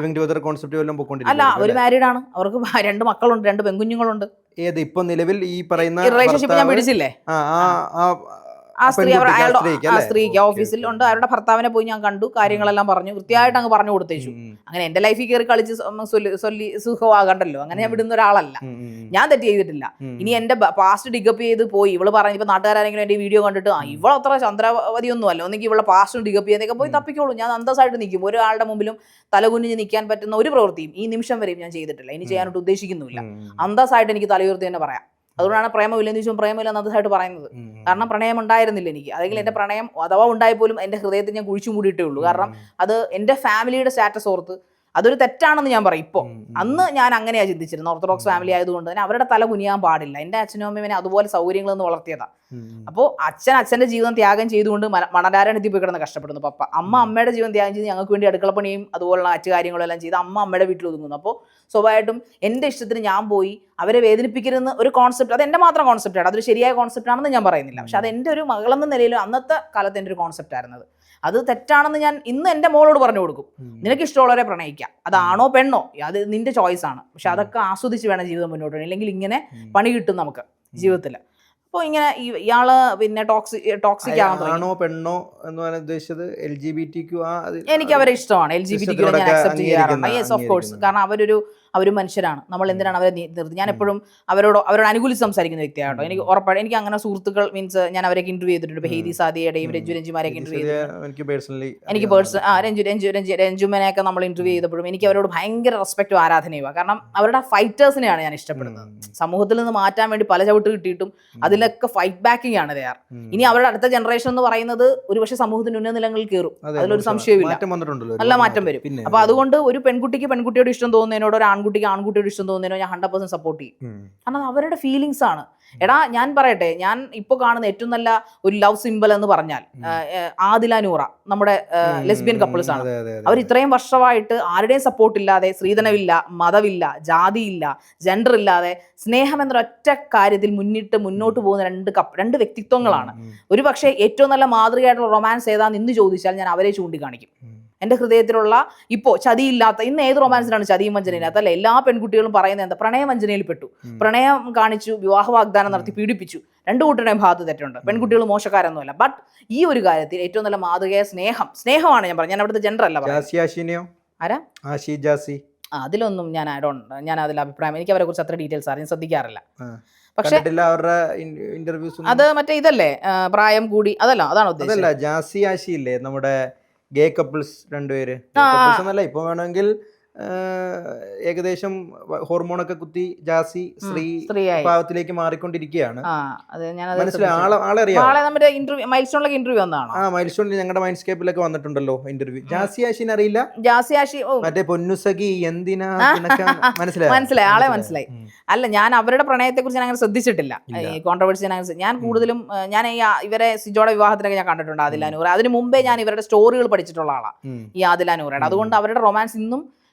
അല്ല, അവർ മാരീഡ് ആണ്. അവർക്ക് 2 മക്കളുണ്ട്, 2 പെൺകുഞ്ഞുങ്ങളുണ്ട്. ഏത് ഇപ്പൊ നിലവിൽ ഈ പറയുന്ന റിലേഷൻഷിപ്പ് ഞാൻ പിടിച്ചില്ലേ, ആ സ്ത്രീക്ക് ഓഫീസിൽ ഉണ്ട്. അവരുടെ ഭർത്താവിനെ പോയി ഞാൻ കണ്ടു, കാര്യങ്ങളെല്ലാം പറഞ്ഞു, വൃത്തിയായിട്ട് അങ്ങ് പറഞ്ഞു കൊടുത്തേച്ചു. അങ്ങനെ എന്റെ ലൈഫിൽ കയറി കളിച്ച് സുഖമാകണ്ടല്ലോ, അങ്ങനെ ഞാൻ വിടുന്ന ഒരാളല്ല. ഞാൻ തെറ്റ് ചെയ്തിട്ടില്ല. ഇനി എന്റെ പാസ്റ്റ് ഡിഗപ്പ് ചെയ്ത് പോയി ഇവള് പറഞ്ഞു, ഇപ്പൊ നാട്ടുകാരെങ്കിലും എന്റെ വീഡിയോ കണ്ടിട്ട് ഇവളത്ര ചന്ദ്രവതി ഒന്നും അല്ല, ഒന്നെങ്കിൽ ഇവളെ പാസ്റ്റ് ഡിഗപ്പ് ചെയ്യുന്നതൊക്കെ പോയി തപ്പിക്കോളൂ. ഞാൻ അന്തസ്സായിട്ട് നിൽക്കും. ഒരാളുടെ മുമ്പിലും തലകുനിഞ്ഞ് നിൽക്കാൻ പറ്റുന്ന ഒരു പ്രവൃത്തിയും ഈ നിമിഷം വരെയും ഞാൻ ചെയ്തിട്ടില്ല, ഇനി ചെയ്യാനായിട്ട് ഉദ്ദേശിക്കുന്നില്ല. അന്തസ്സായിട്ട് എനിക്ക് തലയുയർത്തി തന്നെ പറയാം. അതുകൊണ്ടാണ് പ്രേമമില്ലെന്ന് ചോദിച്ചാൽ പ്രേമമില്ല എന്നതായിട്ട് പറയുന്നത്. കാരണം പ്രണയം ഉണ്ടായിരുന്നില്ല എനിക്ക്. അല്ലെങ്കിൽ എൻ്റെ പ്രണയം അഥവാ ഉണ്ടായപ്പോലും എൻ്റെ ഹൃദയത്തിൽ ഞാൻ കുഴിച്ചു മൂടിയിട്ടേ ഉള്ളൂ. കാരണം അത് എൻ്റെ ഫാമിലിയുടെ സ്റ്റാറ്റസ് ഓർത്ത് അതൊരു തെറ്റാണെന്ന് ഞാൻ പറയും. ഇപ്പോൾ അന്ന് ഞാൻ അങ്ങനെയാണ് ചിന്തിച്ചിരുന്നത്. ഓർത്തഡോക്സ് ഫാമിലി ആയതുകൊണ്ട് തന്നെ അവരുടെ തല കുനിയാൻ പാടില്ല. എൻ്റെ അച്ഛനും അമ്മയും അതുപോലെ സൗകര്യങ്ങളൊന്നും വളർത്തിയതാണ്. അപ്പോൾ അച്ഛൻ്റെ ജീവിതം ത്യാഗം ചെയ്തുകൊണ്ട് മണലാരണത്തിൽ പോയി കിടന്ന് കഷ്ടപ്പെടുന്നു പപ്പ. അമ്മയുടെ ജീവൻ ത്യാഗം ചെയ്ത് ഞങ്ങൾക്ക് വേണ്ടി അടുക്കളപ്പണിയും അതുപോലുള്ള മറ്റു കാര്യങ്ങളെല്ലാം ചെയ്ത് അമ്മയുടെ വീട്ടിൽ ഒതുങ്ങുന്നു. അപ്പോൾ സ്വാഭാവികമായിട്ടും എൻ്റെ ഇഷ്ടത്തിന് ഞാൻ പോയി അവരെ വേദനിപ്പിക്കരുതെന്ന് ഒരു കോൺസെപ്റ്റ്, അത് എൻ്റെ മാത്രം കോൺസെപ്റ്റാണ്. അതൊരു ശരിയായ കോൺസെപ്റ്റാണെന്ന് ഞാൻ പറയുന്നില്ല. പക്ഷെ അത് എൻ്റെ ഒരു മകളെന്ന നിലയിലും അന്നത്തെ കാലത്ത് എൻ്റെ ഒരു കോൺസെപ്റ്റ് ആയിരുന്നത്. അത് തെറ്റാണെന്ന് ഞാൻ ഇന്ന് എൻ്റെ മോളോട് പറഞ്ഞു കൊടുക്കും. നിനക്ക് ഇഷ്ടമുള്ളവരെ പ്രണയിക്കാം, അതാണോ പെണ്ണോ അത് നിന്റെ ചോയ്സ് ആണ്. പക്ഷെ അതൊക്കെ ആസ്വദിച്ച് വേണം ജീവിതം മുന്നോട്ട് പോകാൻ. ഇല്ലെങ്കിൽ ഇങ്ങനെ പണി കിട്ടും നമുക്ക് ജീവിതത്തിൽ. അപ്പോൾ ഇങ്ങനെ ഇയാള് പിന്നെ ടോക്സിക് ആകാൻ തുടങ്ങി. ആണോ പെണ്ണോ എന്ന് പറയാൻ ഉദ്ദേശിച്ചത് LGBTQ എനിക്ക് അവരെ ഇഷ്ടമാണ്. LGBTQ ഞാൻ അക്സെപ്റ്റ് ചെയ്യാറുണ്ട്. Yes of course. കാരണം അവർ മനുഷ്യരാണ്. നമ്മൾ എന്തിനാണ് അവരെ നിർത്തി? ഞാൻ എപ്പോഴും അവരോട് അനുകൂലിച്ച് സംസാരിക്കുന്ന വ്യക്തിയാട്ടോ. എനിക്ക് ഉറപ്പാണ്. എനിക്ക് അങ്ങനെ സുഹൃത്തുക്കൾ മീൻസ് ഞാൻ അവരൊക്കെ ഇന്റർവ്യൂ ചെയ്തിട്ടുണ്ട്. ഇപ്പോൾ ഹെയ്തി സാദിയുടെയും രഞ്ജുമാരെയൊക്കെ ഇന്റർവ്യൂ ചെയ്തിട്ടുണ്ട്. എനിക്ക് രഞ്ജുമനെയൊക്കെ നമ്മൾ ഇന്റർവ്യൂ ചെയ്തപ്പോഴും എനിക്ക് അവരോട് ഭയങ്കര റെസ്പെക്റ്റും ആരാധനയുമാണ്. കാരണം അവരുടെ ഫൈറ്റേഴ്സിനെയാണ് ഞാൻ ഇഷ്ടപ്പെടുന്നത്. സമൂഹത്തിൽ നിന്ന് മാറ്റാൻ വേണ്ടി പല ചവിട്ട് കിട്ടിയിട്ടും അതിലൊക്കെ ഫൈറ്റ് ബാക്കിംഗ് ആണ് തയ്യാർ. ഇനി അവരുടെ അടുത്ത ജനറേഷൻ എന്ന് പറയുന്നത് ഒരുപക്ഷെ സമൂഹത്തിന് ഉന്നതനിലങ്ങളിൽ കയറും. അതിലൊരു സംശയമില്ല. നല്ല മാറ്റം വരും. അപ്പൊ അതുകൊണ്ട് ഒരു പെൺകുട്ടിക്ക് പെൺകുട്ടിയോട് ഇഷ്ടം തോന്നുന്നതിനോട് ഒരു ആൺകുട്ടിക്ക് ആൺകുട്ടിയോട് ഇഷ്ടം തോന്നുന്നതിനോ ഞാൻ 100% സപ്പോർട്ട് ചെയ്യും. കാരണം അവരുടെ ഫീലിങ്സ് ആണ്. എടാ ഞാൻ പറയട്ടെ, ഞാൻ ഇപ്പോൾ കാണുന്ന ഏറ്റവും നല്ല ഒരു ലവ് സിംബൽ എന്ന് പറഞ്ഞാൽ ആദില നൂറ, നമ്മുടെ ലെസ്ബിയൻ കപ്പിൾസ് ആണ്. അവർ ഇത്രയും വർഷമായിട്ട് ആരുടെയും സപ്പോർട്ട് ഇല്ലാതെ, സ്ത്രീധനമില്ല, മതമില്ല, ജാതിയില്ല, ജെൻഡർ ഇല്ലാതെ സ്നേഹം എന്നൊരൊറ്റ കാര്യത്തിൽ മുന്നോട്ട് പോകുന്ന രണ്ട് വ്യക്തിത്വങ്ങളാണ്. ഒരു പക്ഷേ ഏറ്റവും നല്ല മാതൃകയായിട്ടുള്ള റൊമാൻസ് ഏതാന്ന് ഇന്ന് ചോദിച്ചാൽ ഞാൻ അവരെ ചൂണ്ടിക്കാണിക്കും. എൻ്റെ ഹൃദയത്തിലുള്ള ഇപ്പോൾ ചതിയില്ലാത്ത, ഇന്ന് ഏത് റൊമാൻസിനാണ് ചതിയും വഞ്ചനയില്ലാത്ത? അല്ല, എല്ലാ പെൺകുട്ടികളും പറയുന്നത് എന്താ? പ്രണയവഞ്ചനയിൽ പെട്ടു, പ്രണയം കാണിച്ചു, വിവാഹ വാഗ്ദാനം നടത്തി പീഡിപ്പിച്ചു. രണ്ടു കൂട്ടരുടെയും ഭാഗത്ത് തെറ്റുണ്ട്. പെൺകുട്ടികൾ മോശക്കാരൊന്നുമല്ല. ബട്ട് ഈ ഒരു കാര്യത്തിൽ ഏറ്റവും നല്ല മാതൃകയായ സ്നേഹമാണ് ഞാൻ പറഞ്ഞത്. ഞാൻ അവിടുത്തെ ജെൻഡർ അല്ല പറയുന്നത്. ആരാ? അതിലൊന്നും ഞാൻ അതിൽ അഭിപ്രായം, എനിക്ക് അവരെ കുറിച്ച് അത്ര ഡീറ്റെയിൽസ് അറിയാൻ ശ്രദ്ധിക്കാറില്ല. പക്ഷേ അത് മറ്റേ ഇതല്ലേ, പ്രായം കൂടി, അതാണോ ഉദ്ദേശിച്ചത്? ജാസി ആഷി ഇല്ലേ, നമ്മുടെ ഗേ കപ്പിൾസ് രണ്ടുപേര്. ഇപ്പൊ വേണമെങ്കിൽ ഏകദേശം ഹോർമോണൊക്കെ കുത്തി ജാസി സ്ത്രീ ഭാവത്തിലേക്ക് മാറിക്കൊണ്ടിരിക്കുകയാണ്. മൈൽസ്റ്റോണിൽ ഞങ്ങളുടെ മൈൻഡ്സ്കേപ്പിലൊക്കെ വന്നിട്ടുണ്ടല്ലോ ഇന്റർവ്യൂ. ജാസി ആഷിനെ അറിയില്ല? ജാസി ആഷി മറ്റേ പൊന്നുസഖി എന്തിനാ മനസ്സിലായി, ആളെ മനസ്സിലായി. അല്ല, ഞാൻ അവരുടെ പ്രണയത്തെ കുറിച്ച് ഞാൻ അങ്ങനെ ശ്രദ്ധിച്ചിട്ടില്ല. കോൺട്രവേഴ്സി ഞാൻ കൂടുതലും ഞാൻ ഇവരെ സിജോയുടെ വിവാഹത്തിനൊക്കെ ഞാൻ കണ്ടിട്ടുണ്ട്. ആദില നൂറ. അതിന് മുമ്പേ ഞാൻ ഇവരുടെ സ്റ്റോറികൾ പഠിച്ചിട്ടുള്ള ആളാണ് ഈ ആദില നൂറയുടെ. അതുകൊണ്ട് അവരുടെ റൊമാൻസ് ഇന്നും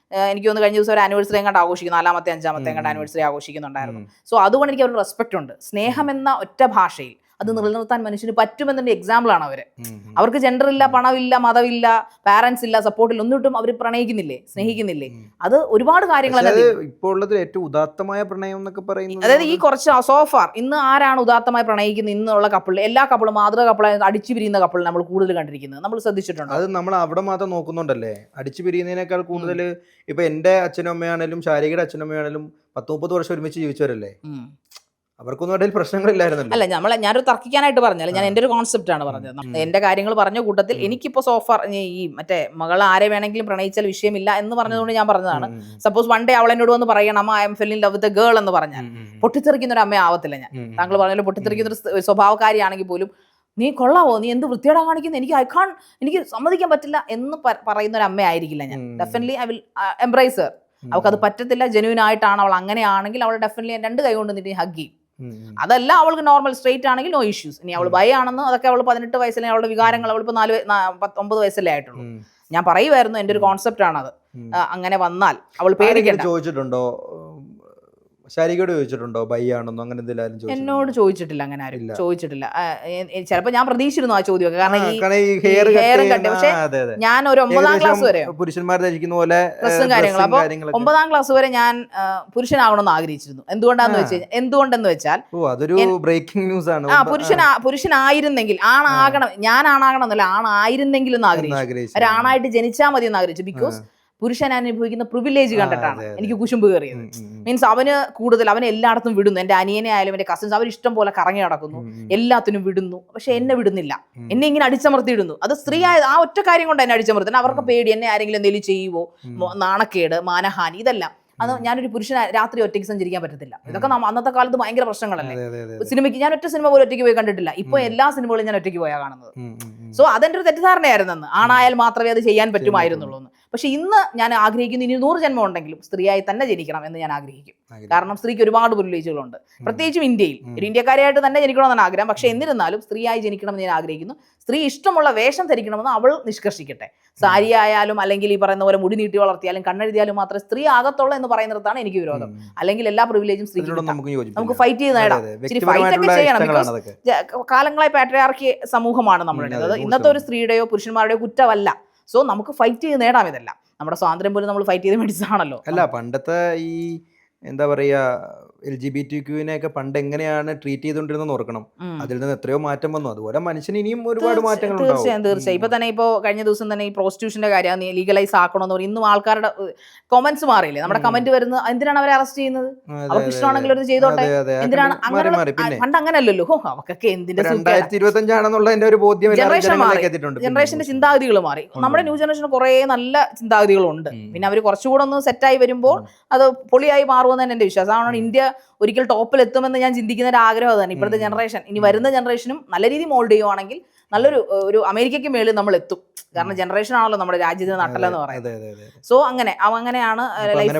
എനിക്ക് തോന്നുന്നു കഴിഞ്ഞ ദിവസം ഒരു ആനിവേഴ്സറി എങ്ങാണ്ട് ആഘോഷിക്കുന്നു, 4ാമത്തെ 5ാമത്തെ എങ്ങാണ്ട് ആനിവേഴ്സറി ആഘോഷിക്കുന്നുണ്ടായിരുന്നു. സോ അതുകൊണ്ട് എനിക്ക് അവരുടെ റെസ്പെക്ട് ഉണ്ട്. സ്നേഹം എന്ന ഒറ്റ ഭാഷയിൽ അത് നിലനിർത്താൻ മനുഷ്യന് പറ്റുമെന്നതിന്റെ എക്സാമ്പിൾ ആണ് അവര്. അവർക്ക് ജെൻഡർ ഇല്ല, പണമില്ല, മതമില്ല, പാരന്റ്സ് ഇല്ല, സപ്പോർട്ടില്ല, ഒന്നിട്ടും അവർ പ്രണയിക്കുന്നില്ലേ, സ്നേഹിക്കുന്നില്ലേ? അത് ഒരുപാട് കാര്യങ്ങളൊക്കെ ഇപ്പോൾ ഉള്ളത് ഏറ്റവും ഉദാത്തമായ പ്രണയം എന്നൊക്കെ പറയുന്നത്. അതായത് ഈ കുറച്ച് സോഫാർ ഇന്ന് ആരാണ് ഉദാത്തമായി പ്രണയിക്കുന്നത്? ഇന്നുള്ള കപ്പിൾ, എല്ലാ കപ്പിളും മാതൃക കപ്പിളായി അടിച്ചു പിരിയുന്ന കപ്പിൾ നമ്മൾ കൂടുതൽ കണ്ടിരിക്കുന്നത് നമ്മൾ ശ്രദ്ധിച്ചിട്ടുണ്ട്. അത് നമ്മൾ അവിടെ മാത്രം നോക്കുന്നുണ്ടല്ലേ. അടിച്ചു പിരിയുന്നതിനേക്കാൾ കൂടുതൽ ഇപ്പൊ എന്റെ അച്ഛനും അമ്മയാണേലും ശാരികയുടെ അച്ഛനും അമ്മയാണേലും 10-30 വർഷം ഒരുമിച്ച് ജീവിച്ചവരല്ലേ. അവർക്കൊന്നും ഇടയിൽ പ്രശ്നങ്ങളില്ലായിരുന്നല്ലോ. അല്ല, ഞാനൊരു തർക്കിക്കാനായിട്ട് പറഞ്ഞാൽ ഞാൻ എൻ്റെ ഒരു കോൺസെപ്റ്റ് ആണ് പറഞ്ഞത്. എൻ്റെ കാര്യങ്ങൾ പറഞ്ഞ കൂട്ടത്തിൽ എനിക്കിപ്പോൾ സോഫാർ ഈ മറ്റേ മകൾ ആരെ വേണമെങ്കിലും പ്രണയിച്ചാൽ വിഷയമില്ല എന്ന് പറഞ്ഞതുകൊണ്ട് ഞാൻ പറഞ്ഞതാണ്. സപ്പോസ് വൺ ഡേ അവൾ എന്നോട് വന്ന് പറയണം I'm fell in love with a girl എന്ന് പറഞ്ഞാൽ പൊട്ടിത്തെറിക്കുന്ന ഒരു അമ്മ ആവത്തില്ല ഞാൻ. താങ്കൾ പറഞ്ഞാലും പൊട്ടിത്തെറിക്കുന്ന ഒരു സ്വഭാവക്കാരിയാണെങ്കിൽ പോലും നീ കൊള്ളാവോ, നീ എന്ത് വൃത്തിയോടെ കാണിക്കുന്നു, എനിക്ക് സമ്മതിക്കാൻ പറ്റില്ല എന്ന് പറയുന്ന ഒരു അമ്മ ആയിരിക്കില്ല ഞാൻ. Definitely I will embrace Har. അവൾക്ക് അത് പറ്റത്തില്ല, ജെന്യൂൻ ആയിട്ടാണ് അവൾ അങ്ങനെയാണെങ്കിൽ അവൾ ഡെഫിനറ്റ്ലി 2 കൈ കൊണ്ട് നിന്നിട്ട് ഹഗ് ചെയ്യും. അതല്ല അവൾക്ക് നോർമൽ സ്ട്രേറ്റ് ആണെങ്കിൽ നോ ഇഷ്യൂസ്. ഇനി അവൾ ബൈ ആണെന്ന് അതൊക്കെ അവൾ 18 വയസ്സിലെ അവളുടെ വികാരങ്ങൾ, അവളിപ്പോൾ 9 വയസ്സല്ലേ ആയിട്ടുള്ളൂ. ഞാൻ പറയുമായിരുന്നു, എൻ്റെ ഒരു കോൺസെപ്റ്റ് ആണത്. അങ്ങനെ വന്നാൽ അവൾ പേടിക്കണ്ട. ചോദിച്ചിട്ടുണ്ടോ, ശാരികയോട് ചോദിച്ചിട്ടുണ്ടോ ബൈ ആണെന്നോ അങ്ങനെ എന്തെങ്കിലും? എന്നോട് ചോദിച്ചിട്ടില്ല, അങ്ങനെ ആരും ചോദിച്ചിട്ടില്ല. ചിലപ്പോ ഞാൻ പ്രതീക്ഷിച്ചിരുന്നു ആ ചോദ്യമൊക്കെ. കാരണം ഈ ഹെയറും കട്ട്. പക്ഷെ ഞാൻ ഒരു 9ാം ക്ലാസ് വരെ പുരുഷന്മാർ ധരിക്കുന്ന പോലെ ഡ്രസ്സും കാര്യങ്ങളും. അപ്പൊ 9ാം ക്ലാസ് വരെ ഞാൻ പുരുഷനാകണമെന്ന് ആഗ്രഹിച്ചിരുന്നു. എന്തുകൊണ്ടെന്ന് വെച്ചാൽ അതൊരു ബ്രേക്കിംഗ് ന്യൂസ് ആണ്. പുരുഷനായിരുന്നെങ്കിൽ ഞാൻ ആണാകണം എന്നല്ല, ആണായിരുന്നെങ്കിൽ എന്ന് ആഗ്രഹിച്ചു. ഒരാണായിട്ട് ജനിച്ചാൽ മതി എന്ന് ആഗ്രഹിച്ചു. ബിക്കോസ് പുരുഷൻ അനുഭവിക്കുന്ന പ്രിവിലേജ് കണ്ടിട്ടാണ് എനിക്ക് കുശുമ്പ് കയറിയത്. മീൻസ് അവന് എല്ലായിടത്തും വിടുന്നു. എൻ്റെ അനിയനെ ആയാലും എൻ്റെ കസിൻസ് അവർ ഇഷ്ടം പോലെ കറങ്ങി നടക്കുന്നു, എല്ലാത്തിനും വിടുന്നു. പക്ഷെ എന്നെ വിടുന്നില്ല, എന്നെ ഇങ്ങനെ അടിച്ചമർത്തിയിടുന്നു. അത് സ്ത്രീ ആയത് ആ ഒറ്റ കാര്യം കൊണ്ട് എന്നെ അടിച്ചമർത്തുന്നത്. അവർക്ക് പേടി, എന്നെ ആരെങ്കിലും എന്തെങ്കിലും ചെയ്യുവോ, നാണക്കേട്, മാനഹാനി, ഇതെല്ലാം. അത് ഞാനൊരു പുരുഷന് രാത്രി ഒറ്റയ്ക്ക് സഞ്ചരിക്കാൻ പറ്റത്തില്ല. ഇതൊക്കെ അന്നത്തെ കാലത്ത് ഭയങ്കര പ്രശ്നങ്ങളല്ലേ. സിനിമയ്ക്ക് ഞാൻ ഒറ്റ സിനിമ പോലും ഒറ്റയ്ക്ക് പോയി കണ്ടിട്ടില്ല. ഇപ്പൊ എല്ലാ സിനിമകളും ഞാൻ ഒറ്റയ്ക്ക് പോയാ കാണുന്നത്. സോ അതെന്റെ ഒരു തെറ്റിദ്ധാരണയായിരുന്നു. ആണായാൽ മാത്രമേ അത് ചെയ്യാൻ പറ്റുമായിരുന്നുള്ളൂ എന്ന്. പക്ഷെ ഇന്ന് ഞാൻ ആഗ്രഹിക്കുന്നു, ഇനി 100 ജന്മം ഉണ്ടെങ്കിലും സ്ത്രീയായി തന്നെ ജനിക്കണം എന്ന് ഞാൻ ആഗ്രഹിക്കും. കാരണം സ്ത്രീക്ക് ഒരുപാട് പ്രിവിലേജുകളുണ്ട്, പ്രത്യേകിച്ചും ഇന്ത്യയിൽ. ഒരു ഇന്ത്യക്കാരിയായിട്ട് തന്നെ ജനിക്കണമെന്നാണ് ആഗ്രഹം. പക്ഷെ എന്നിരുന്നാലും സ്ത്രീയായി ജനിക്കണമെന്ന് ഞാൻ ആഗ്രഹിക്കുന്നു. സ്ത്രീ ഇഷ്ടമുള്ള വേഷം ധരിക്കണമെന്ന് അവൾ നിഷ്കർഷിക്കട്ടെ. സാരി ആയാലും അല്ലെങ്കിൽ ഈ പറയുന്ന പോലെ മുടി നീട്ടി വളർത്തിയാലും കണ്ണെഴുതിയാലും മാത്രമേ സ്ത്രീ ആകത്തുള്ളൂ എന്ന് പറയുന്നിടത്താണ് എനിക്ക് വിരോധം. അല്ലെങ്കിൽ എല്ലാ പ്രിവിലേജും സ്ത്രീക്ക് നമുക്ക് ഫൈറ്റ് ചെയ്ത് നേടാം. ഇച്ചിരി ഫൈറ്റ് ഒക്കെ ചെയ്യണം. ബിക്കോസ് കാലങ്ങളായി പാട്രിയാർക്കി സമൂഹമാണ് നമ്മളുടേത്. ഇന്നത്തെ ഒരു സ്ത്രീയുടെയോ പുരുഷന്മാരുടെയോ കുറ്റമല്ല. സോ നമുക്ക് ഫൈറ്റ് ചെയ്ത് നേടാം. ഇതെല്ലാം നമ്മുടെ സ്വാതന്ത്ര്യം പോലും നമ്മൾ ഫൈറ്റ് ചെയ്ത് മേടിച്ചതാണല്ലോ. അല്ല, പണ്ടത്തെ ഈ എന്താ പറയാ LGBTQ-നെയൊക്കെ പണ്ട് എങ്ങനെയാണ് ട്രീറ്റ് ചെയ്തുകൊണ്ടിരുന്നത് ഓർക്കണം. അതിൽ നിന്ന് എത്രയോ മാറ്റം വന്നു. അതുപോലെ മനുഷ്യന് ഇനിയും ഒരുപാട് മാറ്റങ്ങൾ തീർച്ചയായും. ഇപ്പൊ തന്നെ ഇപ്പോ കഴിഞ്ഞ ദിവസം തന്നെ ഈ പ്രോസ്റ്റിറ്റ്യൂഷന്റെ കാര്യം ലീഗലൈസ് ആക്കണമെന്ന് പറയും. ഇന്നും ആൾക്കാരുടെ കൊമന്റ്സ് മാറിയില്ലേ, നമ്മുടെ കമന്റ് വരുന്നത് എന്തിനാണ് അവരെ അറസ്റ്റ് ചെയ്യുന്നത്, അവർക്ക് ഇഷ്ടമാണെങ്കിൽ ഒരു ചെയ്തോട്ടെ, എന്തിനാണ് അങ്ങനെ, പണ്ട് അങ്ങനല്ലല്ലോ, അവർക്കൊക്കെ എന്തിന്റെ 2025 ഒരു ബോധ്യം ജനറേഷന്റെ ചിന്താഗതികൾ മാറി. നമ്മുടെ ന്യൂ ജനറേഷന് കുറെ നല്ല ചിന്താഗതികളുണ്ട്. പിന്നെ അവർ കുറച്ചുകൂടെ ഒന്ന് സെറ്റായി വരുമ്പോൾ അത് പൊളിയായി മാറുമെന്ന് തന്നെ എന്റെ വിശ്വാസം. അതാണ് ഇന്ത്യ ഒരിക്കൽ ടോപ്പിൽ എത്തുമെന്ന് ഞാൻ ചിന്തിക്കുന്ന ഒരു ആഗ്രഹം തന്നെ. ഇപ്പോഴത്തെ ജനറേഷൻ, ഇനി വരുന്ന ജനറേഷനും നല്ല രീതിയിൽ മോൾഡ് ചെയ്യുവാണെങ്കിൽ ഒരു അമേരിക്കയ്ക്ക് മേളിൽ നമ്മൾ എത്തും. കാരണം ജനറേഷൻ ആണല്ലോ നമ്മുടെ രാജ്യത്തിന് നട്ടലെന്ന് പറയുന്നത്. സോ അങ്ങനെയാണ് ലൈഫ്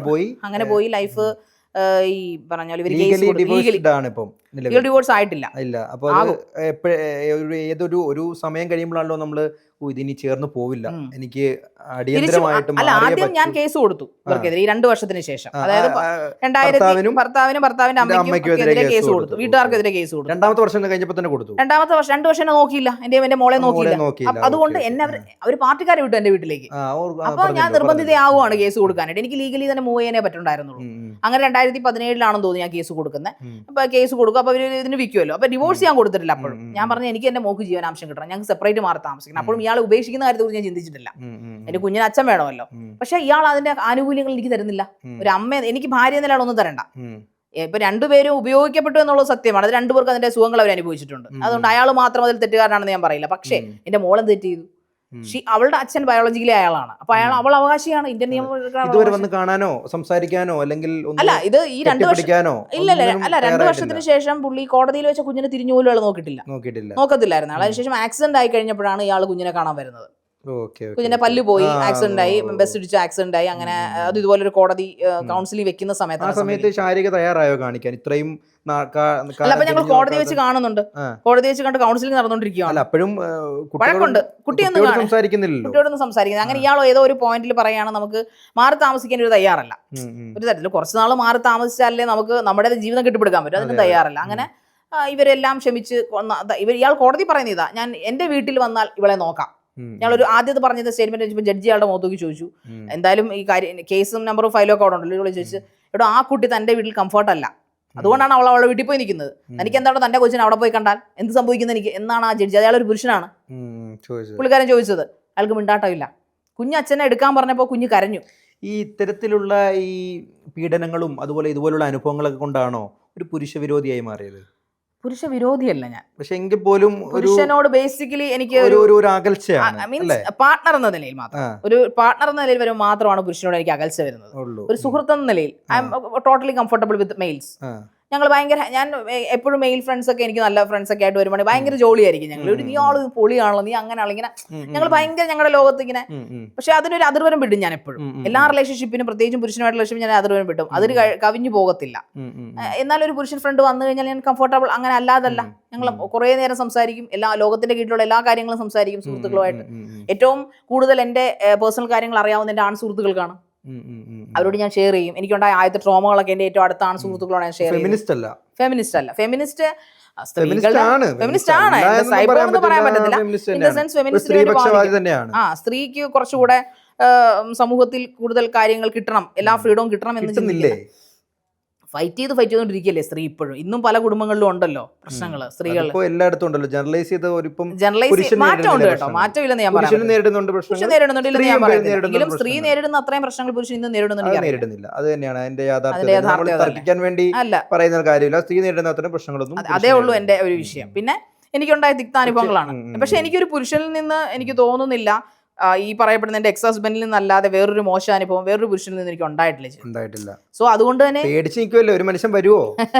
ലൈഫ് ഈ പറഞ്ഞാൽ ഡിവോഴ്സ് ആയിട്ടില്ല. ഒരു സമയം കഴിയുമ്പോഴാണല്ലോ നമ്മള് ഇതിനി ചേർന്ന് പോവില്ല, എനിക്ക് അടിയന്തരമായിട്ടും. അല്ല, ആദ്യം ഞാൻ കേസ് കൊടുത്തു ഇവർക്കെതിരെ ഈ 2 വർഷത്തിന് ശേഷം. അതായത് ഭർത്താവിന്റെ അമ്മയ്ക്കെതിരെ കേസ് കൊടുത്തു, വീട്ടുകാർക്കെതിരെ കേസ് കൊടുത്തു. 2ാമത്തെ വർഷം കഴിഞ്ഞപ്പോൾ തന്നെ കൊടുത്തു. 2ാമത്തെ വർഷം 2 വർഷം നോക്കിയില്ല, എന്റെ മോളെ നോക്കിയില്ല. അതുകൊണ്ട് എന്നെ അവര് പാർട്ടിക്കാരെ വിട്ടു എന്റെ വീട്ടിലേക്ക്. അപ്പൊ ഞാൻ നിർബന്ധിതയാവുകയാണ് കേസ് കൊടുക്കാനായിട്ട്. എനിക്ക് ലീഗലി തന്നെ മൂവ് ചെയ്യാനേ പറ്റുണ്ടായിരുന്നുള്ളൂ. അങ്ങനെ 2017 തോന്നി ഞാൻ കേസ് കൊടുക്കുന്നത്. അപ്പൊ കേസ് കൊടുക്കും, അപ്പൊ അവര് ഇതിന് വിൽക്കുമല്ലോ. അപ്പൊ ഡിവോഴ്സ് ഞാൻ കൊടുത്തിട്ടില്ല. അപ്പോഴും ഞാൻ പറഞ്ഞു എനിക്ക് എന്റെ മോക്ക് ജീവനാംശം കിട്ടണം, ഞങ്ങൾക്ക് സെപ്പറേറ്റ് മാറി താമസിക്കണം. അപ്പോഴും ഇയാൾ ഉപേക്ഷിക്കുന്ന കാര്യത്തെ കുറിച്ച് ഞാൻ ചിന്തിച്ചിട്ടില്ല. എന്റെ കുഞ്ഞിന് അച്ഛൻ വേണമല്ലോ. പക്ഷെ ഇയാൾ അതിന്റെ ആനുകൂല്യങ്ങൾ എനിക്ക് തരുന്നില്ല. ഒരു അമ്മ, എനിക്ക് ഭാര്യ എന്നല്ലാണ് ഒന്നും തരണ്ട. ഇപ്പൊ 2 പേരും ഉപയോഗിക്കപ്പെട്ടു എന്നുള്ളത് സത്യമാണ്. അത് 2 പേർക്ക് അതിന്റെ സുഖങ്ങൾ അവർ അനുഭവിച്ചിട്ടുണ്ട്. അതുകൊണ്ട് അയാൾ മാത്രം അതിൽ തെറ്റുകാരനാണെന്ന് ഞാൻ പറയില്ല. പക്ഷേ എന്റെ മോളെ തെറ്റ് ചെയ്തു. അവളുടെ അച്ഛൻ ബയോളജിക്കലി അയാളാണ്. അപ്പൊ അവൾ അവകാശിയാണ്. ഇന്ത്യൻ നിയമം ഇതുവരെ വന്ന് കാണാനോ സംസാരിക്കാനോ അല്ലെങ്കിൽ അല്ല, ഇത് ഈ 2 വർഷം അല്ല 2 വർഷത്തിന് ശേഷം പുള്ളി കോടതിയിൽ വെച്ച കുഞ്ഞിനെ തിരിഞ്ഞു പോലും അയാൾ നോക്കത്തില്ലായിരുന്നു. അതിനുശേഷം ആക്സിഡന്റ് ആയി കഴിഞ്ഞപ്പോഴാണ് ഇയാൾ കുഞ്ഞിനെ കാണാൻ വരുന്നത്. കുഞ്ഞിന്റെ പല്ല് പോയി, ആക്സിഡന്റ് ആയി, ബസ് ഇടിച്ച് ആക്സിഡന്റ് ആയി. അങ്ങനെ അത് ഇതുപോലെ ഒരു കോടതി കൗൺസിലിൽ വെക്കുന്ന സമയത്ത് ശാരീരിക തയ്യാറായോ കാണിക്കാൻ ഇത്രയും? അല്ല, അപ്പൊ ഞങ്ങൾ കോടതി വെച്ച് കാണുന്നുണ്ട്. കോടതി വെച്ച് കണ്ട് കൗൺസിലിംഗ് നടന്നുകൊണ്ടിരിക്കുകയാണ്. അപ്പോഴും വഴക്കുണ്ട്, കുട്ടിയൊന്നും സംസാരിക്കുന്നില്ലല്ലോ. കുട്ടിയോടൊന്നും സംസാരിക്കുന്നത്. അങ്ങനെ ഇയാളോ ഏതോ ഒരു പോയിന്റിൽ പറയാണ് നമുക്ക് മാറി താമസിക്കാൻ ഒരു തയ്യാറല്ല. ഒരു തരത്തിൽ കുറച്ച് നാൾ മാറി താമസിച്ചാലേ നമുക്ക് നമ്മുടെ ജീവിതം കെട്ടിപ്പടുക്കാൻ പറ്റും. അതിന് തയ്യാറല്ല. അങ്ങനെ ഇവരെല്ലാം ക്ഷമിച്ച് ഇയാൾ കോടതി പറയുന്ന ഇതാ, ഞാൻ എന്റെ വീട്ടിൽ വന്നാൽ ഇവളെ നോക്കാം. ഞങ്ങളൊരു ആദ്യത്തെ പറഞ്ഞത് സ്റ്റേറ്റ്മെന്റ് വെച്ചപ്പോൾ ജഡ്ജി ആളുടെ മുഖത്തേക്ക് ചോദിച്ചു, എന്തായാലും ഈ കാര്യം കേസും നമ്പറും ഫയലും ഒക്കെ അവിടെ ഉണ്ടല്ലോ. ഇവിടെ ചോദിച്ചു, ഇവിടെ ആ കുട്ടി തന്റെ വീട്ടിൽ കംഫർട്ട് അല്ല, അതുകൊണ്ടാണ് അവളെ വീട്ടിൽ പോയി നിൽക്കുന്നത്. എനിക്ക് എന്താണ് തന്റെ കൊച്ചിനെ അവിടെ പോയി കണ്ടാൽ എന്ത് സംഭവിക്കുന്നത് എനിക്ക് എന്നാണ് ആ ജഡ്ജി, അയാളൊരു പുരുഷനാണ്, പുള്ളിക്കാരൻ ചോദിച്ചത്. അയാൾക്ക് മിണ്ടാട്ടമില്ല. കുഞ്ഞച്ഛനെ എടുക്കാൻ പറഞ്ഞപ്പോൾ കുഞ്ഞ് കരഞ്ഞു. ഈ ഇത്തരത്തിലുള്ള ഈ പീഡനങ്ങളും അതുപോലെ ഇതുപോലുള്ള അനുഭവങ്ങളൊക്കെ കൊണ്ടാണോ ഒരു പുരുഷ വിരോധിയായി മാറിയത്? പുരുഷ വിരോധിയല്ല ഞാൻ, പക്ഷെ എങ്കിൽ പോലും പുരുഷനോട് ബേസിക്കലി എനിക്ക് ഒരു അകൽച്ചയാണ്. മീൻസ് പാർട്ണർ എന്ന നിലയിൽ മാത്രം, ഒരു പാർട്ണർ എന്ന നിലയിൽ വരുമ്പോൾ മാത്രമാണ് പുരുഷനോട് എനിക്ക് അകൽച്ച വരുന്നത്. ഒരു സുഹൃത്ത് എന്ന നിലയിൽ I'm totally comfortable with males. ഞങ്ങൾ ഭയങ്കര, ഞാൻ എപ്പോഴും മെയിൽ ഫ്രണ്ട്സ് ഒക്കെ, എനിക്ക് നല്ല ഫ്രണ്ട്സ് ഒക്കെ ആയിട്ട് വരുമ്പോൾ ഭയങ്കര ജോളിയായിരിക്കും ഞങ്ങൾ. നീ ആള് പൊളിയാണല്ലോ, നീ അങ്ങനെയാണല്ലോ, ഇങ്ങനെ ഞങ്ങൾ ഭയങ്കര ഞങ്ങളുടെ ലോകത്ത് ഇങ്ങനെ. പക്ഷെ അതിനൊരു അതിർവരം വിടും ഞാൻ എപ്പോഴും. എല്ലാ റിലേഷൻഷിപ്പിനും, പ്രത്യേകിച്ചും പുരുഷനുമായിട്ടുള്ള റിലേഷൻഷിപ്പ് ഞാൻ അതിർവരം വിട്ടും. അതിന് കവിഞ്ഞു പോകത്തില്ല. എന്നാൽ ഒരു പുരുഷൻ ഫ്രണ്ട് വന്നു കഴിഞ്ഞാൽ ഞാൻ കംഫർട്ടബിൾ അങ്ങനെ അല്ലാതല്ല. ഞങ്ങൾ കുറേ നേരം സംസാരിക്കും, എല്ലാ ലോകത്തിന്റെ കീഴിലുള്ള എല്ലാ കാര്യങ്ങളും സംസാരിക്കും സുഹൃത്തുക്കളുമായിട്ട്. ഏറ്റവും കൂടുതൽ എന്റെ പേഴ്സണൽ കാര്യങ്ങൾ അറിയാവുന്ന എന്റെ ആൺ സുഹൃത്തുക്കൾക്കാണ്. അവരോട് ഞാൻ ഷെയർ ചെയ്യും. എനിക്കുണ്ടായ ആദ്യത്തെ ട്രോമകളൊക്കെ എന്റെ ഏറ്റവും അടുത്താണ് സുഹൃത്തുക്കളോട് ഞാൻ ഷെയർ ചെയ്യും. ഫെമിനിസ്റ്റ് അല്ല, ഫെമിനിസ്റ്റ് ആണ്. സൈബർ എന്ന് പറയാൻ പറ്റത്തില്ല. ഇൻ ദ സെൻസ് ഫെമിനിസ്റ്റ് സ്ത്രീക്ക് കുറച്ചുകൂടെ സമൂഹത്തിൽ കൂടുതൽ കാര്യങ്ങൾ കിട്ടണം, എല്ലാ ഫ്രീഡവും കിട്ടണം എന്ന് ചിന്തിക്കില്ലേ. ഫൈറ്റ് ചെയ്തുകൊണ്ടിരിക്കുകയല്ലേ സ്ത്രീ ഇപ്പോഴും. ഇന്നും പല കുടുംബങ്ങളിലും ഉണ്ടല്ലോ പ്രശ്നങ്ങൾ. സ്ത്രീകൾ എല്ലായിടത്തും ഉണ്ടല്ലോ. ജനറലൈസ് മാറ്റമുണ്ട് കേട്ടോ, മാറ്റമില്ലെന്ന് ഞാൻ പറയുന്നത്. എങ്കിലും സ്ത്രീ നേരിടുന്ന അത്രയും പ്രശ്നങ്ങൾ പുരുഷൻ ഇന്ന് നേരിടുന്നില്ല. അത് തന്നെയാണ് അതിന്റെ യാഥാർത്ഥ്യം വേണ്ടി പറയുന്ന കാര്യമില്ല. സ്ത്രീ നേരിടുന്ന അത്രയും പ്രശ്നങ്ങളൊന്നും അതേ ഉള്ളൂ എന്റെ ഒരു വിഷയം. പിന്നെ എനിക്കുണ്ടായ തിക്താനുഭവങ്ങളാണ്. പക്ഷെ എനിക്കൊരു പുരുഷനിൽ നിന്ന് എനിക്ക് തോന്നുന്നില്ല ഈ പറയപ്പെടുന്ന എന്റെ എക്സ് ഹസ്ബൻഡിൽ നിന്നല്ലാതെ വേറൊരു മോശം അനുഭവം വേറൊരു പുരുഷനിൽ നിന്ന് എനിക്ക് ഉണ്ടായിട്ടില്ല. സോ അതുകൊണ്ട് തന്നെ ഒരു മനുഷ്യൻ വരുമോ?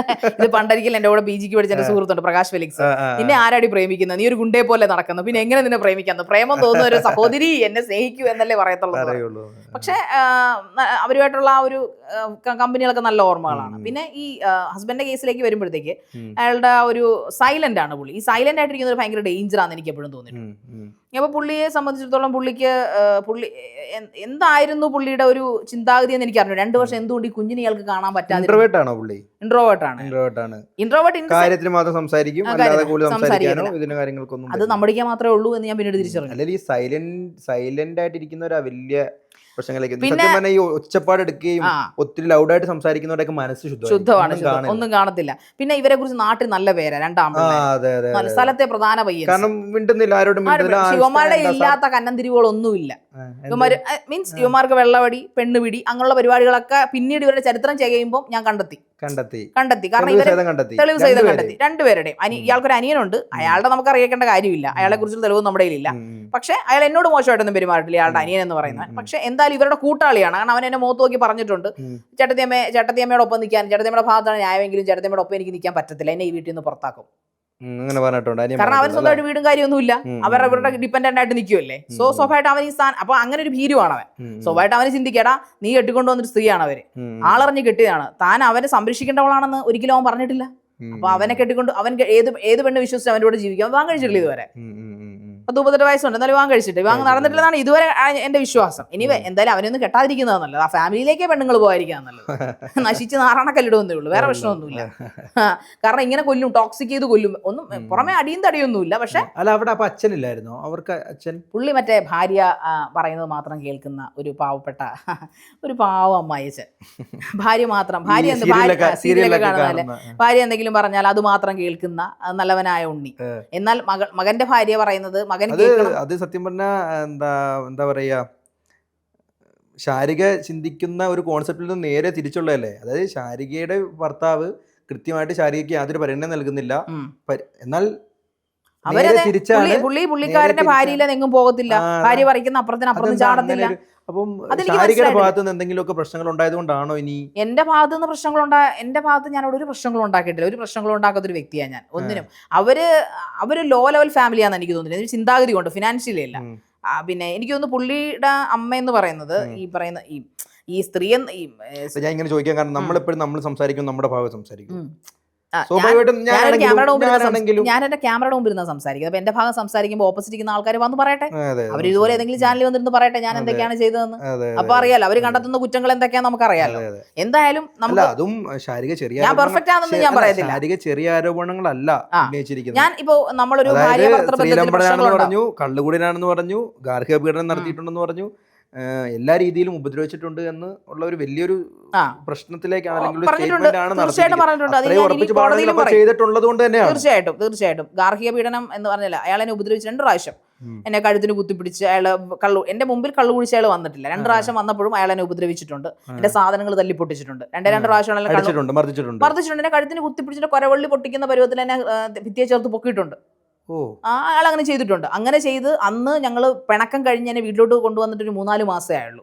ഇത് പണ്ടൊരിക്കൽ എന്റെ കൂടെ PGക്ക് പഠിച്ച എന്റെ സുഹൃത്തുണ്ട് പ്രകാശ് ഫെലിക്സ്. നിന്നെ ആരാടി പ്രേമിക്കുന്നത്, നീ ഒരു ഗുണ്ടയെ പോലെ നടക്കുന്നു, പിന്നെ എങ്ങനെ നിന്നെ പ്രേമിക്കാന്ന്? പ്രേമം തോന്നുന്ന ഒരു സഹോദരി എന്നെ സ്നേഹിക്കൂ എന്നല്ലേ പറയത്തുള്ളൂ. പക്ഷെ അവരുമായിട്ടുള്ള ആ ഒരു കമ്പനികളൊക്കെ നല്ല ഓർമ്മകളാണ്. പിന്നെ ഈ ഹസ്ബൻഡിന്റെ കേസിലേക്ക് വരുമ്പോഴത്തേക്ക് അയാളുടെ ആ ഒരു സൈലന്റ് ആണ് പുള്ളി. ഈ സൈലന്റ് ആയിട്ടിരിക്കുന്ന ഒരു ഭയങ്കര ഡേഞ്ചറാന്ന് എനിക്ക് എപ്പോഴും തോന്നിയിട്ടുണ്ട്. അപ്പൊ പുള്ളിയെ സംബന്ധിച്ചിടത്തോളം പുള്ളി എന്തായിരുന്നു പുള്ളിയുടെ ഒരു ചിന്താഗതി എന്ന് എനിക്ക് അറിഞ്ഞു. 2 വർഷം എന്തുകൊണ്ട് ഈ കുഞ്ഞിനെ ഇയാൾക്ക് കാണാൻ പറ്റാതെ. ഇൻട്രോവേർട്ട് അത് നമ്മടിക്കാൻ മാത്രമേ ഉള്ളൂ എന്ന് ഞാൻ പിന്നീട് തിരിച്ചറിഞ്ഞു. സൈലന്റ് ആയിട്ടിരിക്കുന്ന വലിയ പ്രശ്നങ്ങളിലേക്ക് സത്യം പറഞ്ഞാൽ ഈ ഒച്ചപ്പാട് എടുക്കുകയും ഒത്തിരി ലൗഡായിട്ട് സംസാരിക്കുന്നവരൊക്കെ മനസ്സ് ശുദ്ധമാണ്, ഒന്നും കാണത്തില്ല. പിന്നെ ഇവരെ കുറിച്ച് നാട്ടിൽ നല്ല പേരാ, രണ്ടാമത്തെ സ്ഥലത്തെ പ്രധാന പയ്യൻ. കാരണം മിണ്ടുന്നില്ല, ആരോടും ശിവന്മാരുടെ ഇല്ലാത്ത കന്നന്തിരിവുകളൊന്നുമില്ല. ഇവന്മാര് മീൻസ് ഇവന്മാർക്ക് വെള്ളവടി, പെണ്ണുപിടി അങ്ങനെയുള്ള പരിപാടികളൊക്കെ പിന്നീട് ഇവരുടെ ചരിത്രം ചെയ്യുമ്പോൾ ഞാൻ കണ്ടെത്തി. കാരണം ഇവര് തെളിവ് സഹിതം കണ്ടെത്തി രണ്ടുപേരുടെയും. ഇയാൾക്കൊരു അനിയനുണ്ട്, അയാളുടെ നമുക്ക് അറിയിക്കേണ്ട കാര്യമില്ല, അയാളെ കുറിച്ചുള്ള തെളിവ് നമ്മുടെ കയ്യിലില്ല. പക്ഷെ അയാൾ എന്നോട് മോശമായിട്ടൊന്നും പെരുമാറിയിട്ടില്ല, ഇയാളുടെ അനിയൻ എന്ന് പറയുന്നത്. പക്ഷെ എന്തായാലും ഇവരുടെ കൂട്ടാളിയാണ്. കാരണം അവൻ എന്നെ മുഖത്ത് നോക്കി പറഞ്ഞിട്ടുണ്ട്, ചേട്ടത്തിയമ്മയുടെ ഒപ്പം നിൽക്കാൻ, ചേട്ടത്തിയമ്മയുടെ ഭാഗത്താണ് ന്യായമെങ്കിലും ചേട്ടത്തിയമ്മയുടെ ഒപ്പം എനിക്ക് നിൽക്കാൻ പറ്റത്തില്ല, എന്നെ ഈ വീട്ടിൽ നിന്ന് പുറത്താക്കും. കാരണം അവന് സ്വന്തമായിട്ട് വീടും കാര്യമൊന്നുമില്ല, അവരുടെ ഡിപ്പെൻഡന്റ് ആയിട്ട് നിൽക്കുമല്ലേ. സോ സ്വാഭാവികമായിട്ട് അവൻ ഈ സ്ഥാനം, അപ്പൊ അങ്ങനെ ഒരു ഭീരുവാണ് അവൻ. സ്വാഭാവികമായിട്ട് അവന് ചിന്തിക്കടാ, നീ കെട്ടിക്കൊണ്ടുവന്നൊരു സ്ത്രീയാണ് അവര്, ആളറിഞ്ഞ് കെട്ടിയതാണ്, താൻ അവനെ സംരക്ഷിക്കേണ്ടവളാണെന്ന് ഒരിക്കലും അവൻ പറഞ്ഞിട്ടില്ല. അപ്പൊ അവനെ കെട്ടിക്കൊണ്ട് അവൻ ഏത് പെണ്ണ് വിശ്വസിച്ച് അവൻ്റെ കൂടെ ജീവിക്കാം. അവൻ കഴിച്ചിട്ടില്ല ഇതുവരെ, 32 വയസ്സുണ്ട്, എന്നാലും വിവാഹം കഴിച്ചിട്ട് വിവാഹം നടന്നിട്ടില്ലെന്നാണ് ഇതുവരെ എന്റെ വിശ്വാസം. ഇനി എന്തായാലും അവനൊന്നും കെട്ടാതിരിക്കുന്നത് നല്ലത്, ആ ഫാമിലിയിലേക്കേ പെണ്ണുങ്ങൾ പോകാതിരിക്കാൻ നല്ലത്. നശിച്ച് നാറാണക്കല്ലിടുന്നേ ഉള്ളൂ, വേറെ പ്രശ്നമൊന്നുമില്ല. കാരണം ഇങ്ങനെ കൊല്ലും, ടോക്സിക് ചെയ്ത് കൊല്ലും, ഒന്നും പുറമെ അടിയും തടിയൊന്നുമില്ല. പക്ഷെ അല്ല, അവിടെ അപ്പൊ അച്ഛനില്ലായിരുന്നോ അവർക്ക്? അച്ഛൻ പുള്ളി മറ്റേ ഭാര്യ പറയുന്നത് മാത്രം കേൾക്കുന്ന ഒരു പാവപ്പെട്ട ഒരു പാവം അമ്മായിച്ചൻ. ഭാര്യ മാത്രം, ഭാര്യ സീരിയലൊക്കെ കാണുന്നതല്ലേ, ഭാര്യ എന്തെങ്കിലും പറഞ്ഞാൽ അത് മാത്രം കേൾക്കുന്ന നല്ലവനായ ഉണ്ണി. എന്നാൽ മകന്റെ ഭാര്യ പറയുന്നത് അത് സത്യം പറഞ്ഞ എന്താ പറയാ, ശാരിക ചിന്തിക്കുന്ന ഒരു കോൺസെപ്റ്റിൽ നിന്ന് നേരെ തിരിച്ചുള്ളതല്ലേ. അതായത് ശാരികയുടെ ഭർത്താവ് കൃത്യമായിട്ട് ശാരികയ്ക്ക് യാതൊരു പരിഗണന നൽകുന്നില്ല, എന്നാൽ പുള്ളിക്കാരന്റെ ഭാര്യയിലെങ്ങും പോകത്തില്ല, ഭാര്യ പറിക്കുന്ന അപ്പുറത്തിന് ചാടത്തില്ല. അപ്പം ശാരികയുടെ ഭാഗത്ത് നിന്ന് എന്തെങ്കിലുമൊക്കെ പ്രശ്നങ്ങൾ ഉണ്ടായതുകൊണ്ടാണോ ഇനി? എന്റെ ഭാഗത്ത് നിന്ന് എന്റെ ഭാഗത്ത് ഞാൻ അവിടെ ഒരു പ്രശ്നങ്ങളും ഉണ്ടാക്കിയിട്ടില്ല, ഒരു പ്രശ്നങ്ങളും ഉണ്ടാക്കാത്ത ഒരു വ്യക്തിയാണ് ഞാൻ. ഒന്നിനും അവര് ലോ ലെവൽ ഫാമിലിയാന്ന് എനിക്ക് തോന്നുന്നില്ല, ചിന്താഗതി കൊണ്ട്, ഫിനാൻഷ്യലി അല്ല. പിന്നെ എനിക്ക് തോന്നുന്നു പുള്ളിയുടെ അമ്മ എന്ന് പറയുന്നത് ഈ സ്ത്രീ ഞാൻ ഇങ്ങനെ ചോദിക്കാൻ കാരണം നമ്മളെപ്പോഴും നമ്മൾ സംസാരിക്കും, നമ്മുടെ ഭാഗം സംസാരിക്കും. ഞാൻ എന്റെ ക്യാമറയുടെ മുമ്പിൽ ഇരുന്ന് സംസാരിക്കുന്നത്. അപ്പൊ എന്റെ ഭാഗം സംസാരിക്കുമ്പോൾ ഓപ്പോസിറ്റ് ഇരിക്കുന്ന ആൾക്കാർ വന്ന് പറയട്ടെ, അവർ ഇതുപോലെ ഏതെങ്കിലും ചാനലിൽ വന്നിരുന്ന് പറയട്ടെ ഞാൻ എന്തൊക്കെയാണ് ചെയ്തതെന്ന്. അപ്പൊ അറിയാലോ അവര് കണ്ടെത്തുന്ന കുറ്റങ്ങൾ എന്തൊക്കെയാണെന്ന് നമുക്ക് അറിയാലോ. എന്തായാലും ഞാൻ പെർഫെക്റ്റ് ആണെന്ന് ഞാൻ പറയത്തില്ല, ചെറിയ ആരോപണങ്ങളല്ല. ഞാൻ ഇപ്പോ നമ്മളൊരു ഭാര്യ ഭർത്തൃ ബന്ധത്തിൽ പറഞ്ഞു, കള്ളുകൂടിനാണെന്ന് പറഞ്ഞു, ഗാർഹിക പീഡനം നടത്തിയിട്ടുണ്ടെന്ന് പറഞ്ഞു, എല്ലാ രീതിയിലും ഉപദ്രവിച്ചിട്ടുണ്ട് എന്ന് ഉള്ള ഒരു വലിയൊരു പ്രശ്നത്തിലേക്കാണ്, തീർച്ചയായിട്ടും ഗാർഹിക പീഡനം എന്ന് പറഞ്ഞില്ല. അയാൾ എന്നെ ഉപദ്രവിച്ച് 2 പ്രാവശ്യം, എന്നെ കഴുത്തിന് കുത്തിപ്പിടിച്ച്, അയാൾ എന്റെ മുമ്പിൽ കള്ളു കുടിച്ച് അയാൾ വന്നിട്ടില്ല. 2 പ്രാവശ്യം വന്നപ്പോഴും അയാൾ എന്നെ ഉപദ്രവിച്ചിട്ടുണ്ട്, എന്റെ സാധനങ്ങൾ തല്ലി പൊട്ടിച്ചിട്ടുണ്ട്. 2 പ്രാവശ്യം മർദ്ദിച്ചിട്ടുണ്ട്. എന്നെ കഴുത്തിന് കുത്തിപ്പിടിച്ചിട്ട് കൊരവള്ളി പൊട്ടിക്കുന്ന പരുവത്തിൽ എന്നെ ഭിത്തിയെ ചേർത്ത് പൊക്കിയിട്ടുണ്ട്. അയാൾ അങ്ങനെ ചെയ്തിട്ടുണ്ട്. അങ്ങനെ ചെയ്ത് അന്ന് ഞങ്ങൾ പിണക്കം കഴിഞ്ഞ് എന്നെ വീട്ടിലോട്ട് കൊണ്ടുവന്നിട്ട് ഒരു 3-4 മാസമേ ആയുള്ളൂ.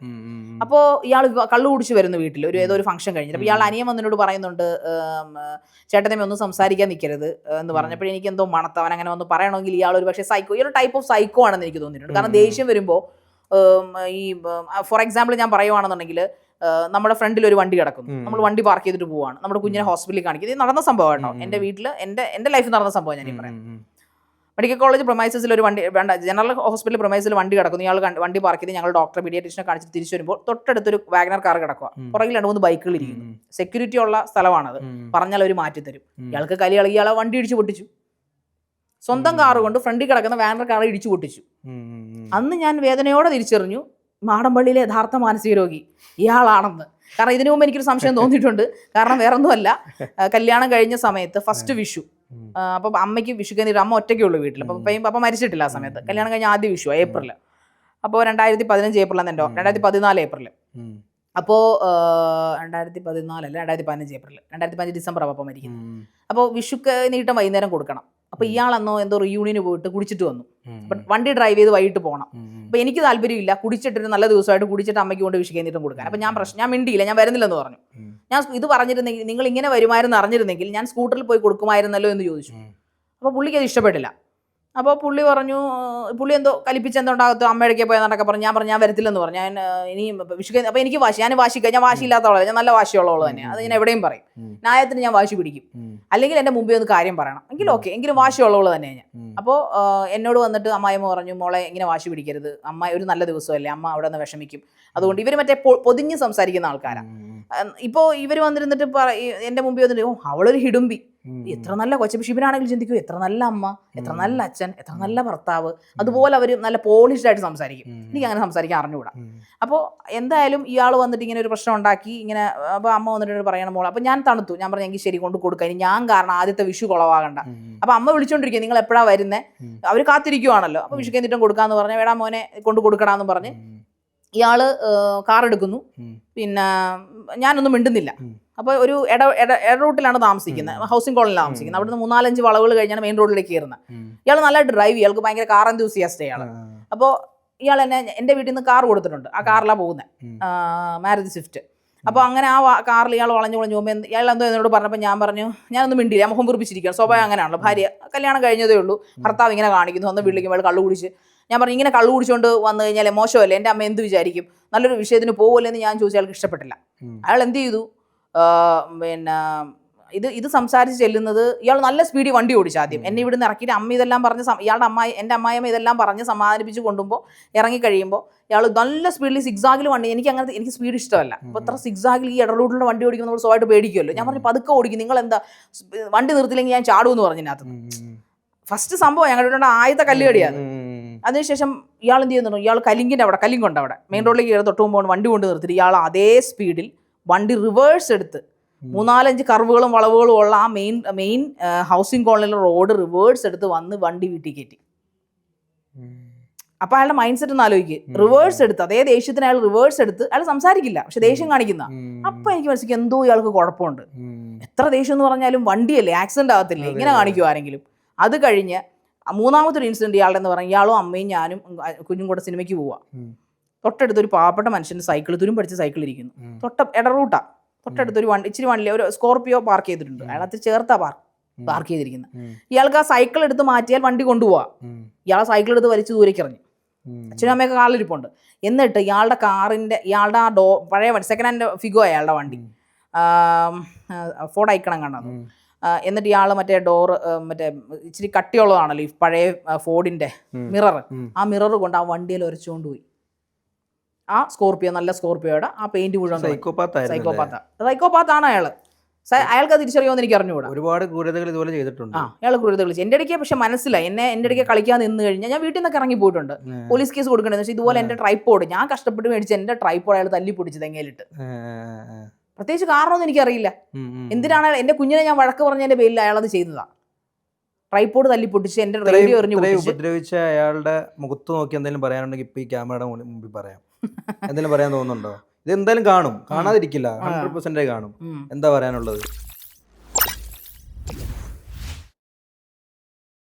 അപ്പോൾ ഇയാൾ കള്ളു കുടിച്ച് വരുന്നു വീട്ടിൽ, ഏതോ ഒരു ഫംഗ്ഷൻ കഴിഞ്ഞിട്ട്. അപ്പോൾ ഇയാൾ അനിയൻ വന്നിനോട് പറയുന്നുണ്ട്, ചേട്ടനെ ഒന്നും സംസാരിക്കാൻ നിൽക്കരുത് എന്ന് പറഞ്ഞപ്പോൾ എനിക്ക് എന്തോ മണത്തവൻ അങ്ങനെ ഒന്ന് പറയണമെങ്കിൽ ഇയാൾ ഒരു പക്ഷേ സൈക്കോ, ഈ ഒരു ടൈപ്പ് ഓഫ് സൈക്കോ ആണെന്ന് എനിക്ക് തോന്നിയിട്ടുണ്ട്. കാരണം ദേഷ്യം വരുമ്പോൾ ഈ ഫോർ എക്സാമ്പിൾ ഞാൻ പറയുവാണെന്നുണ്ടെങ്കിൽ, നമ്മുടെ ഫ്രണ്ടിൽ ഒരു വണ്ടി കിടക്കുന്നു, നമ്മൾ വണ്ടി പാർക്ക് ചെയ്തിട്ട് പോവാണ്, നമ്മുടെ കുഞ്ഞിനെ ഹോസ്പിറ്റലിൽ കാണിക്കുന്നത്. ഇത് നടന്ന സംഭവം കേട്ടോ, എൻ്റെ വീട്ടിൽ എൻ്റെ ലൈഫിൽ നടന്ന സംഭവം ഞാൻ ഈ പറയാം. മെഡിക്കൽ കോളേജ് പ്രൊമൈസസിൽ ഒരു വണ്ടി ജനറൽ ഹോസ്പിറ്റൽ പ്രൊമൈസിൽ വണ്ടി കിടക്കുന്നു. ഇയാൾ വണ്ടി പാർക്ക് ചെയ്ത് ഞങ്ങൾ ഡോക്ടറെ പീഡിയാട്രീഷ്യനെ കാണിച്ചിട്ട് തിരിച്ചു വരുമ്പോൾ തൊട്ടടുത്തൊരു വാഗനർ കാർ കിടക്കുക, പുറകിൽ 2-3 ബൈക്കുകൾ ഇരിക്കുന്നു. സെക്യൂരിറ്റി ഉള്ള സ്ഥലമാണത്, പറഞ്ഞാൽ അവർ മാറ്റി തരും. ഇയാൾക്ക് കലി ഇളകി ഇയാളെ വണ്ടി ഇടിച്ചു പൊട്ടിച്ചു. സ്വന്തം കാർ കൊണ്ട് ഫ്രണ്ടിൽ കിടക്കുന്ന വാഗനർ കാർ ഇടിച്ചു പൊട്ടിച്ചു. അന്ന് ഞാൻ വേദനയോടെ തിരിച്ചറിഞ്ഞു മാടമ്പള്ളിയിലെ യഥാർത്ഥ മാനസിക രോഗി ഇയാളാണെന്ന്. കാരണം ഇതിനു മുമ്പ് എനിക്കൊരു സംശയം തോന്നിയിട്ടുണ്ട്. കാരണം വേറൊന്നുമല്ല, കല്യാണം കഴിഞ്ഞ സമയത്ത് ഫസ്റ്റ് വിഷു, അപ്പൊ അമ്മയ്ക്ക് വിഷുക്ക് അമ്മ ഒറ്റയ്ക്കേ ഉള്ളൂ വീട്ടിൽ. അപ്പൊ മരിച്ചിട്ടില്ല ആ സമയത്ത്. കല്യാണം കഴിഞ്ഞ ആദ്യ വിഷു ഏപ്രിൽ. അപ്പോൾ 2015 ഏപ്രിൽ എന്തോ, 2014 ഏപ്രിൽ. അപ്പോൾ 2014 അല്ല 2015 ഏപ്രിൽ, 2015 ഡിസംബർ അപ്പം മരിക്കുന്നു. അപ്പോൾ വിഷുക്ക് നീട്ടം വൈകുന്നേരം കൊടുക്കണം. അപ്പൊ ഇയാളെന്നോ എന്തോ റിയൂണിയന് പോയിട്ട് കുടിച്ചിട്ട് വന്നു. വണ്ടി ഡ്രൈവ് ചെയ്ത് വൈകിട്ട് പോകണം. അപ്പൊ എനിക്ക് താല്പര്യമില്ല, കുടിച്ചിട്ടൊരു നല്ല ദിവസമായിട്ട് കുടിച്ചിട്ട് അമ്മയ്ക്ക് കൊണ്ട് വിഷുക്ക് നീട്ടം കൊടുക്കാൻ. അപ്പൊ ഞാൻ മിണ്ടിയില്ല, ഞാൻ വരുന്നില്ലെന്ന് പറഞ്ഞു. ഞാൻ ഇത് പറഞ്ഞിരുന്നെങ്കിൽ, നിങ്ങൾ ഇങ്ങനെ വരുമായിരുന്നു അറിഞ്ഞിരുന്നെങ്കിൽ ഞാൻ സ്കൂട്ടറിൽ പോയി കൊടുക്കുമായിരുന്നല്ലോ എന്ന് ചോദിച്ചു. അപ്പോൾ പുള്ളിക്ക് അത് ഇഷ്ടപ്പെട്ടില്ല. അപ്പോൾ പുള്ളി പറഞ്ഞു, പുള്ളി എന്തോ കലിപ്പിച്ചെന്തോണ്ടാകത്തോ അമ്മയുടെ പോയെന്നൊക്കെ പറഞ്ഞു. ഞാൻ പറഞ്ഞു ഞാൻ വരത്തില്ലെന്ന് പറഞ്ഞു. ഞാൻ ഇനി വിഷുക്ക്, അപ്പോൾ എനിക്ക് ഞാൻ വാശിയില്ലാത്തവളല്ല, ഞാൻ നല്ല വാശിയുള്ളവള് തന്നെയാണ്. അത് ഞാൻ എവിടെയും പറയും, ന്യായത്തിന് ഞാൻ വാശി പിടിക്കും. അല്ലെങ്കിൽ എൻ്റെ മുമ്പേ ഒന്ന് കാര്യം പറയണം, എങ്കിൽ ഓക്കെ, എങ്കിലും വാശിയുള്ളവള് തന്നെയാണ് ഞാൻ. അപ്പോൾ എന്നോട് വന്നിട്ട് അമ്മായിമ്മ പറഞ്ഞു, മോളെ ഇങ്ങനെ വാശി പിടിക്കരുത്, അമ്മ ഒരു നല്ല ദിവസമല്ലേ, അമ്മ അവിടെ നിന്ന് വിഷമിക്കും. അതുകൊണ്ട് ഇവർ മറ്റേ പൊതിഞ്ഞ് സംസാരിക്കുന്ന ആൾക്കാരാണ്. ഇപ്പോൾ ഇവർ വന്നിരുന്നിട്ട് എൻ്റെ മുമ്പിൽ വന്നിട്ട്, അവളൊരു ഹിഡുമ്പി, എത്ര നല്ല കൊച്ചു. ഷിബിനാണെങ്കിൽ ചിന്തിക്കും എത്ര നല്ല അമ്മ, എത്ര നല്ല അച്ഛൻ, എത്ര നല്ല ഭർത്താവ്. അതുപോലെ അവർ നല്ല പോളിഷ്ഡ് ആയിട്ട് സംസാരിക്കും. എനിക്ക് അങ്ങനെ സംസാരിക്കാൻ അറിഞ്ഞുകൂടാ. അപ്പോൾ എന്തായാലും ഇയാൾ വന്നിട്ട് ഇങ്ങനെ ഒരു പ്രശ്നം ഉണ്ടാക്കി. ഇങ്ങനെ അപ്പോൾ അമ്മ വന്നിട്ട് പറയണം മോൾ. അപ്പോൾ ഞാൻ തണുത്തു. ഞാൻ പറഞ്ഞു എങ്കിൽ ശരി കൊണ്ട് കൊടുക്കുക, ഇനി ഞാൻ കാരണം ആദ്യത്തെ വിഷു കുളവാകണ്ട. അപ്പോൾ അമ്മ വിളിച്ചോണ്ടിരിക്കുക, നിങ്ങൾ എപ്പോഴാണ് വരുന്നത്, അവർ കാത്തിരിക്കുവാണല്ലോ. അപ്പോൾ വിഷുക്ക് എന്നിട്ടും കൊടുക്കാമെന്ന് പറഞ്ഞ് വേടാ മോനെ കൊണ്ട് കൊടുക്കടാന്ന് പറഞ്ഞ് ഇയാള് കാർ എടുക്കുന്നു. പിന്നെ ഞാനൊന്നും മിണ്ടുന്നില്ല. അപ്പോൾ ഒരു ഇട റൂട്ടിലാണ് താമസിക്കുന്നത്, ഹൗസിംഗ് കോളനിലാണ് താമസിക്കുന്നത്. അവിടുന്ന് 3-4 വളവുകൾ കഴിഞ്ഞാണ് മെയിൻ റോഡിലേക്ക് കയറുന്നത്. ഇയാൾ നല്ലതായിട്ട് ഡ്രൈവ് ചെയ്യും, ഇയാൾക്ക് ഭയങ്കര കാർ എന്തൂസിയാസ്റ്റ് ഇയാൾ. അപ്പോൾ ഇയാൾ എന്നെ എൻ്റെ വീട്ടിൽ നിന്ന് കാർ കൊടുത്തിട്ടുണ്ട്, ആ കാറിലാണ് പോകുന്നത്, മാരുതി സ്വിഫ്റ്റ്. അപ്പോൾ അങ്ങനെ ആ കാറിൽ ഇയാൾ വളഞ്ഞു പോകുമ്പോൾ ഇയാൾ എന്തോ എന്നോട് പറഞ്ഞപ്പോൾ ഞാൻ പറഞ്ഞു ഞാനൊന്നും മിണ്ടില്ല, മുഖം കുറിപ്പിച്ചിരിക്കുകയാണ്. സ്വാഭാവികം അങ്ങനെയാണല്ലോ, ഭാര്യ കല്യാണം കഴിഞ്ഞതേ ഉള്ളൂ, ഭർത്താവ് ഇങ്ങനെ കാണിക്കുന്നു, ഒന്ന് വിളിക്കും അയാൾ കള്ളു കുടിച്ച്. ഞാൻ പറഞ്ഞു ഇങ്ങനെ കള്ളു കുടിച്ചുകൊണ്ട് വന്നു കഴിഞ്ഞാൽ മോശമല്ലേ, എൻ്റെ അമ്മ എന്ത് വിചാരിക്കും, നല്ലൊരു വിഷയത്തിന് പോകുമല്ലെന്ന് ഞാൻ ചോദിച്ചാൽ അയാൾക്ക് ഇഷ്ടപ്പെട്ടില്ല. അയാൾ എന്ത് ചെയ്തു, പിന്നെ ഇത് സംസാരിച്ച് ചെല്ലുന്നത്, ഇയാൾ നല്ല സ്പീഡിൽ വണ്ടി ഓടിച്ചു. ആദ്യം എന്നെ ഇവിടുന്ന് ഇറക്കിയിട്ട് അമ്മ ഇതെല്ലാം പറഞ്ഞ് ഇയാളുടെ എൻ്റെ അമ്മായിയമ്മ ഇതെല്ലാം പറഞ്ഞ് സമാധാനിപ്പിച്ച് കൊണ്ടുമ്പോൾ ഇറങ്ങിക്കഴിയുമ്പോൾ ഇയാൾ നല്ല സ്പീഡിൽ സിക്സാഗിൽ വണ്ടി, എനിക്ക് സ്പീഡ് ഇഷ്ടമല്ല. അപ്പോൾ അത്ര സിക്സാഗിൽ ഈ ഇടറൂട്ടിലുള്ള വണ്ടി ഓടിക്കുമ്പോൾ നമ്മൾ സ്വയമായിട്ട് പേടിക്കുമല്ലോ. ഞാൻ പറഞ്ഞു പതുക്കെ ഓടിക്കും, നിങ്ങൾ എന്താ വണ്ടി നിർത്തില്ലെങ്കിൽ ഞാൻ ചാടുമെന്ന് പറഞ്ഞതിനകത്ത്. ഫസ്റ്റ് സംഭവം ഞങ്ങളുടെ ആദ്യത്തെ കല്ലുകടിയാണ്. അതിനുശേഷം ഇയാൾ എന്ത് ചെയ്യുന്നു, ഇയാൾ കലിങ്കുണ്ട് അവിടെ മെയിൻ റോഡിലേക്ക് കയറി തൊട്ട് മുമ്പ് വണ്ടി കൊണ്ട് നിർത്തിയിട്ട് ഇയാൾ അതേ സ്പീഡിൽ വണ്ടി റിവേഴ്സ് എടുത്ത് 3-5 കർവുകളും വളവുകളും ഉള്ള ആ മെയിൻ ഹൗസിംഗ് കോളനിയിലെ റോഡ് റിവേഴ്സ് എടുത്ത് വന്ന് വണ്ടി വീട്ടിൽ കയറ്റി. അപ്പൊ അയാളുടെ മൈൻഡ് സെറ്റ് ഒന്ന് ആലോചിക്കുക. റിവേഴ്സ് എടുത്ത് അതേ ദേഷ്യത്തിന് അയാൾ റിവേഴ്സ് എടുത്ത്, അയാൾ സംസാരിക്കില്ല പക്ഷെ ദേഷ്യം കാണിക്കുന്ന. അപ്പൊ എനിക്ക് മനസ്സിലാക്കി എന്തോ ഇയാൾക്ക് കുഴപ്പമുണ്ട്. എത്ര ദേഷ്യം എന്ന് പറഞ്ഞാലും വണ്ടിയല്ലേ, ആക്സിഡന്റ് ആകത്തില്ലേ, ഇങ്ങനെ കാണിക്കും ആരെങ്കിലും. അത് കഴിഞ്ഞ് 3-ാമത്തെ ഒരു ഇൻസിഡന്റ് ഇയാളുടെ എന്ന് പറഞ്ഞാൽ ഇയാളും അമ്മയും ഞാനും കുഞ്ഞും കൂടെ സിനിമയ്ക്ക് പോവാ. തൊട്ടടുത്തൊരു പാവപ്പെട്ട മനുഷ്യന്റെ സൈക്കിൾ, തുരുമ്പടിച്ച സൈക്കിൾ ഇരിക്കുന്നു. ഇടറൂട്ടാ, തൊട്ടടുത്തൊരു ഇച്ചിരി വണ്ടി, ഒരു സ്കോർപിയോ പാർക്ക് ചെയ്തിട്ടുണ്ട്. അയാൾ അത് ചേർത്താ പാർക്ക് ചെയ്തിരിക്കുന്നത്. ഇയാൾക്ക് ആ സൈക്കിൾ എടുത്ത് മാറ്റിയാൽ വണ്ടി കൊണ്ടുപോവാ. ഇയാളെ സൈക്കിൾ എടുത്ത് വലിച്ചു ദൂരേക്ക് എറിഞ്ഞു. അച്ഛനും അമ്മയൊക്കെ കാറിലിരിപ്പുണ്ട്. എന്നിട്ട് ഇയാളുടെ ആ പഴയ സെക്കൻഡ് ഹാൻഡ് ഫിഗോ അയാളുടെ വണ്ടി, ഫോർഡ് ഐക്കൺ കണ്ടത്. എന്നിട്ട് ഇയാൾ മറ്റേ ഡോറ് ഇച്ചിരി കട്ടിയുള്ളതാണല്ലോ ഈ പഴയ ഫോർഡിന്റെ മിറർ, ആ മിറർ കൊണ്ട് ആ വണ്ടിയിൽ ഉരച്ചുകൊണ്ട് പോയി. ആ സ്കോർപിയോ, നല്ല സ്കോർപിയോയുടെ ആ പെയിന്റ് മുഴുവൻ. സൈക്കോപാത്താണ് അയാള്. അയാൾക്ക് അത് തിരിച്ചറിയുമെന്ന് എനിക്ക് അറിഞ്ഞുകൂടാ. ഒരുപാട് ക്രൂരതകൾ ഇതുപോലെ ചെയ്തിട്ടുണ്ട്. അയാൾ ക്രൂരതകൾ ചെയ്തു. എൻ്റെ ഇടയ്ക്ക് പക്ഷെ മനസ്സിലായി, എൻ്റെ ഇടയ്ക്ക് കളിക്കാൻ നിന്ന് കഴിഞ്ഞാൽ ഞാൻ വീട്ടിൽ നിന്നൊക്കെ ഇറങ്ങി പോയിട്ടുണ്ട്. പോലീസ് കേസ് കൊടുക്കണമെന്ന് വെച്ചാൽ ഇതുപോലെ എൻ്റെ ട്രൈപ്പോഡ്, ഞാൻ കഷ്ടപ്പെട്ട് മേടിച്ച് എൻ്റെ ട്രൈപ്പോഡ് അയാൾ തല്ലി പൊടിച്ച് തെങ്ങയിലിട്ട്. പ്രത്യേകിച്ച് കാരണമൊന്നും എനിക്കറിയില്ല. എന്തിനാണ് എൻ്റെ കുഞ്ഞിനെ ഞാൻ വഴക്ക് പറഞ്ഞതിന്റെ പേരിൽ അയാൾ അത് ചെയ്തതാ. ട്രൈപ്പോഡ് തല്ലി പൊട്ടിച്ച് എൻ്റെ റേഡിയോ എറിഞ്ഞു ഉപദ്രവിച്ച അയാളുടെ മുഖത്ത് നോക്കി എന്തെങ്കിലും പറയാനുണ്ടെങ്കിൽ ഇപ്പൊ ഈ ക്യാമറയുടെ മുമ്പിൽ പറയാം. എന്തെങ്കിലും പറയാൻ തോന്നുന്നുണ്ടോ? ഇത് എന്തായാലും കാണാതിരിക്കില്ല, 100% കാണും. എന്താ പറയാനുള്ളത്?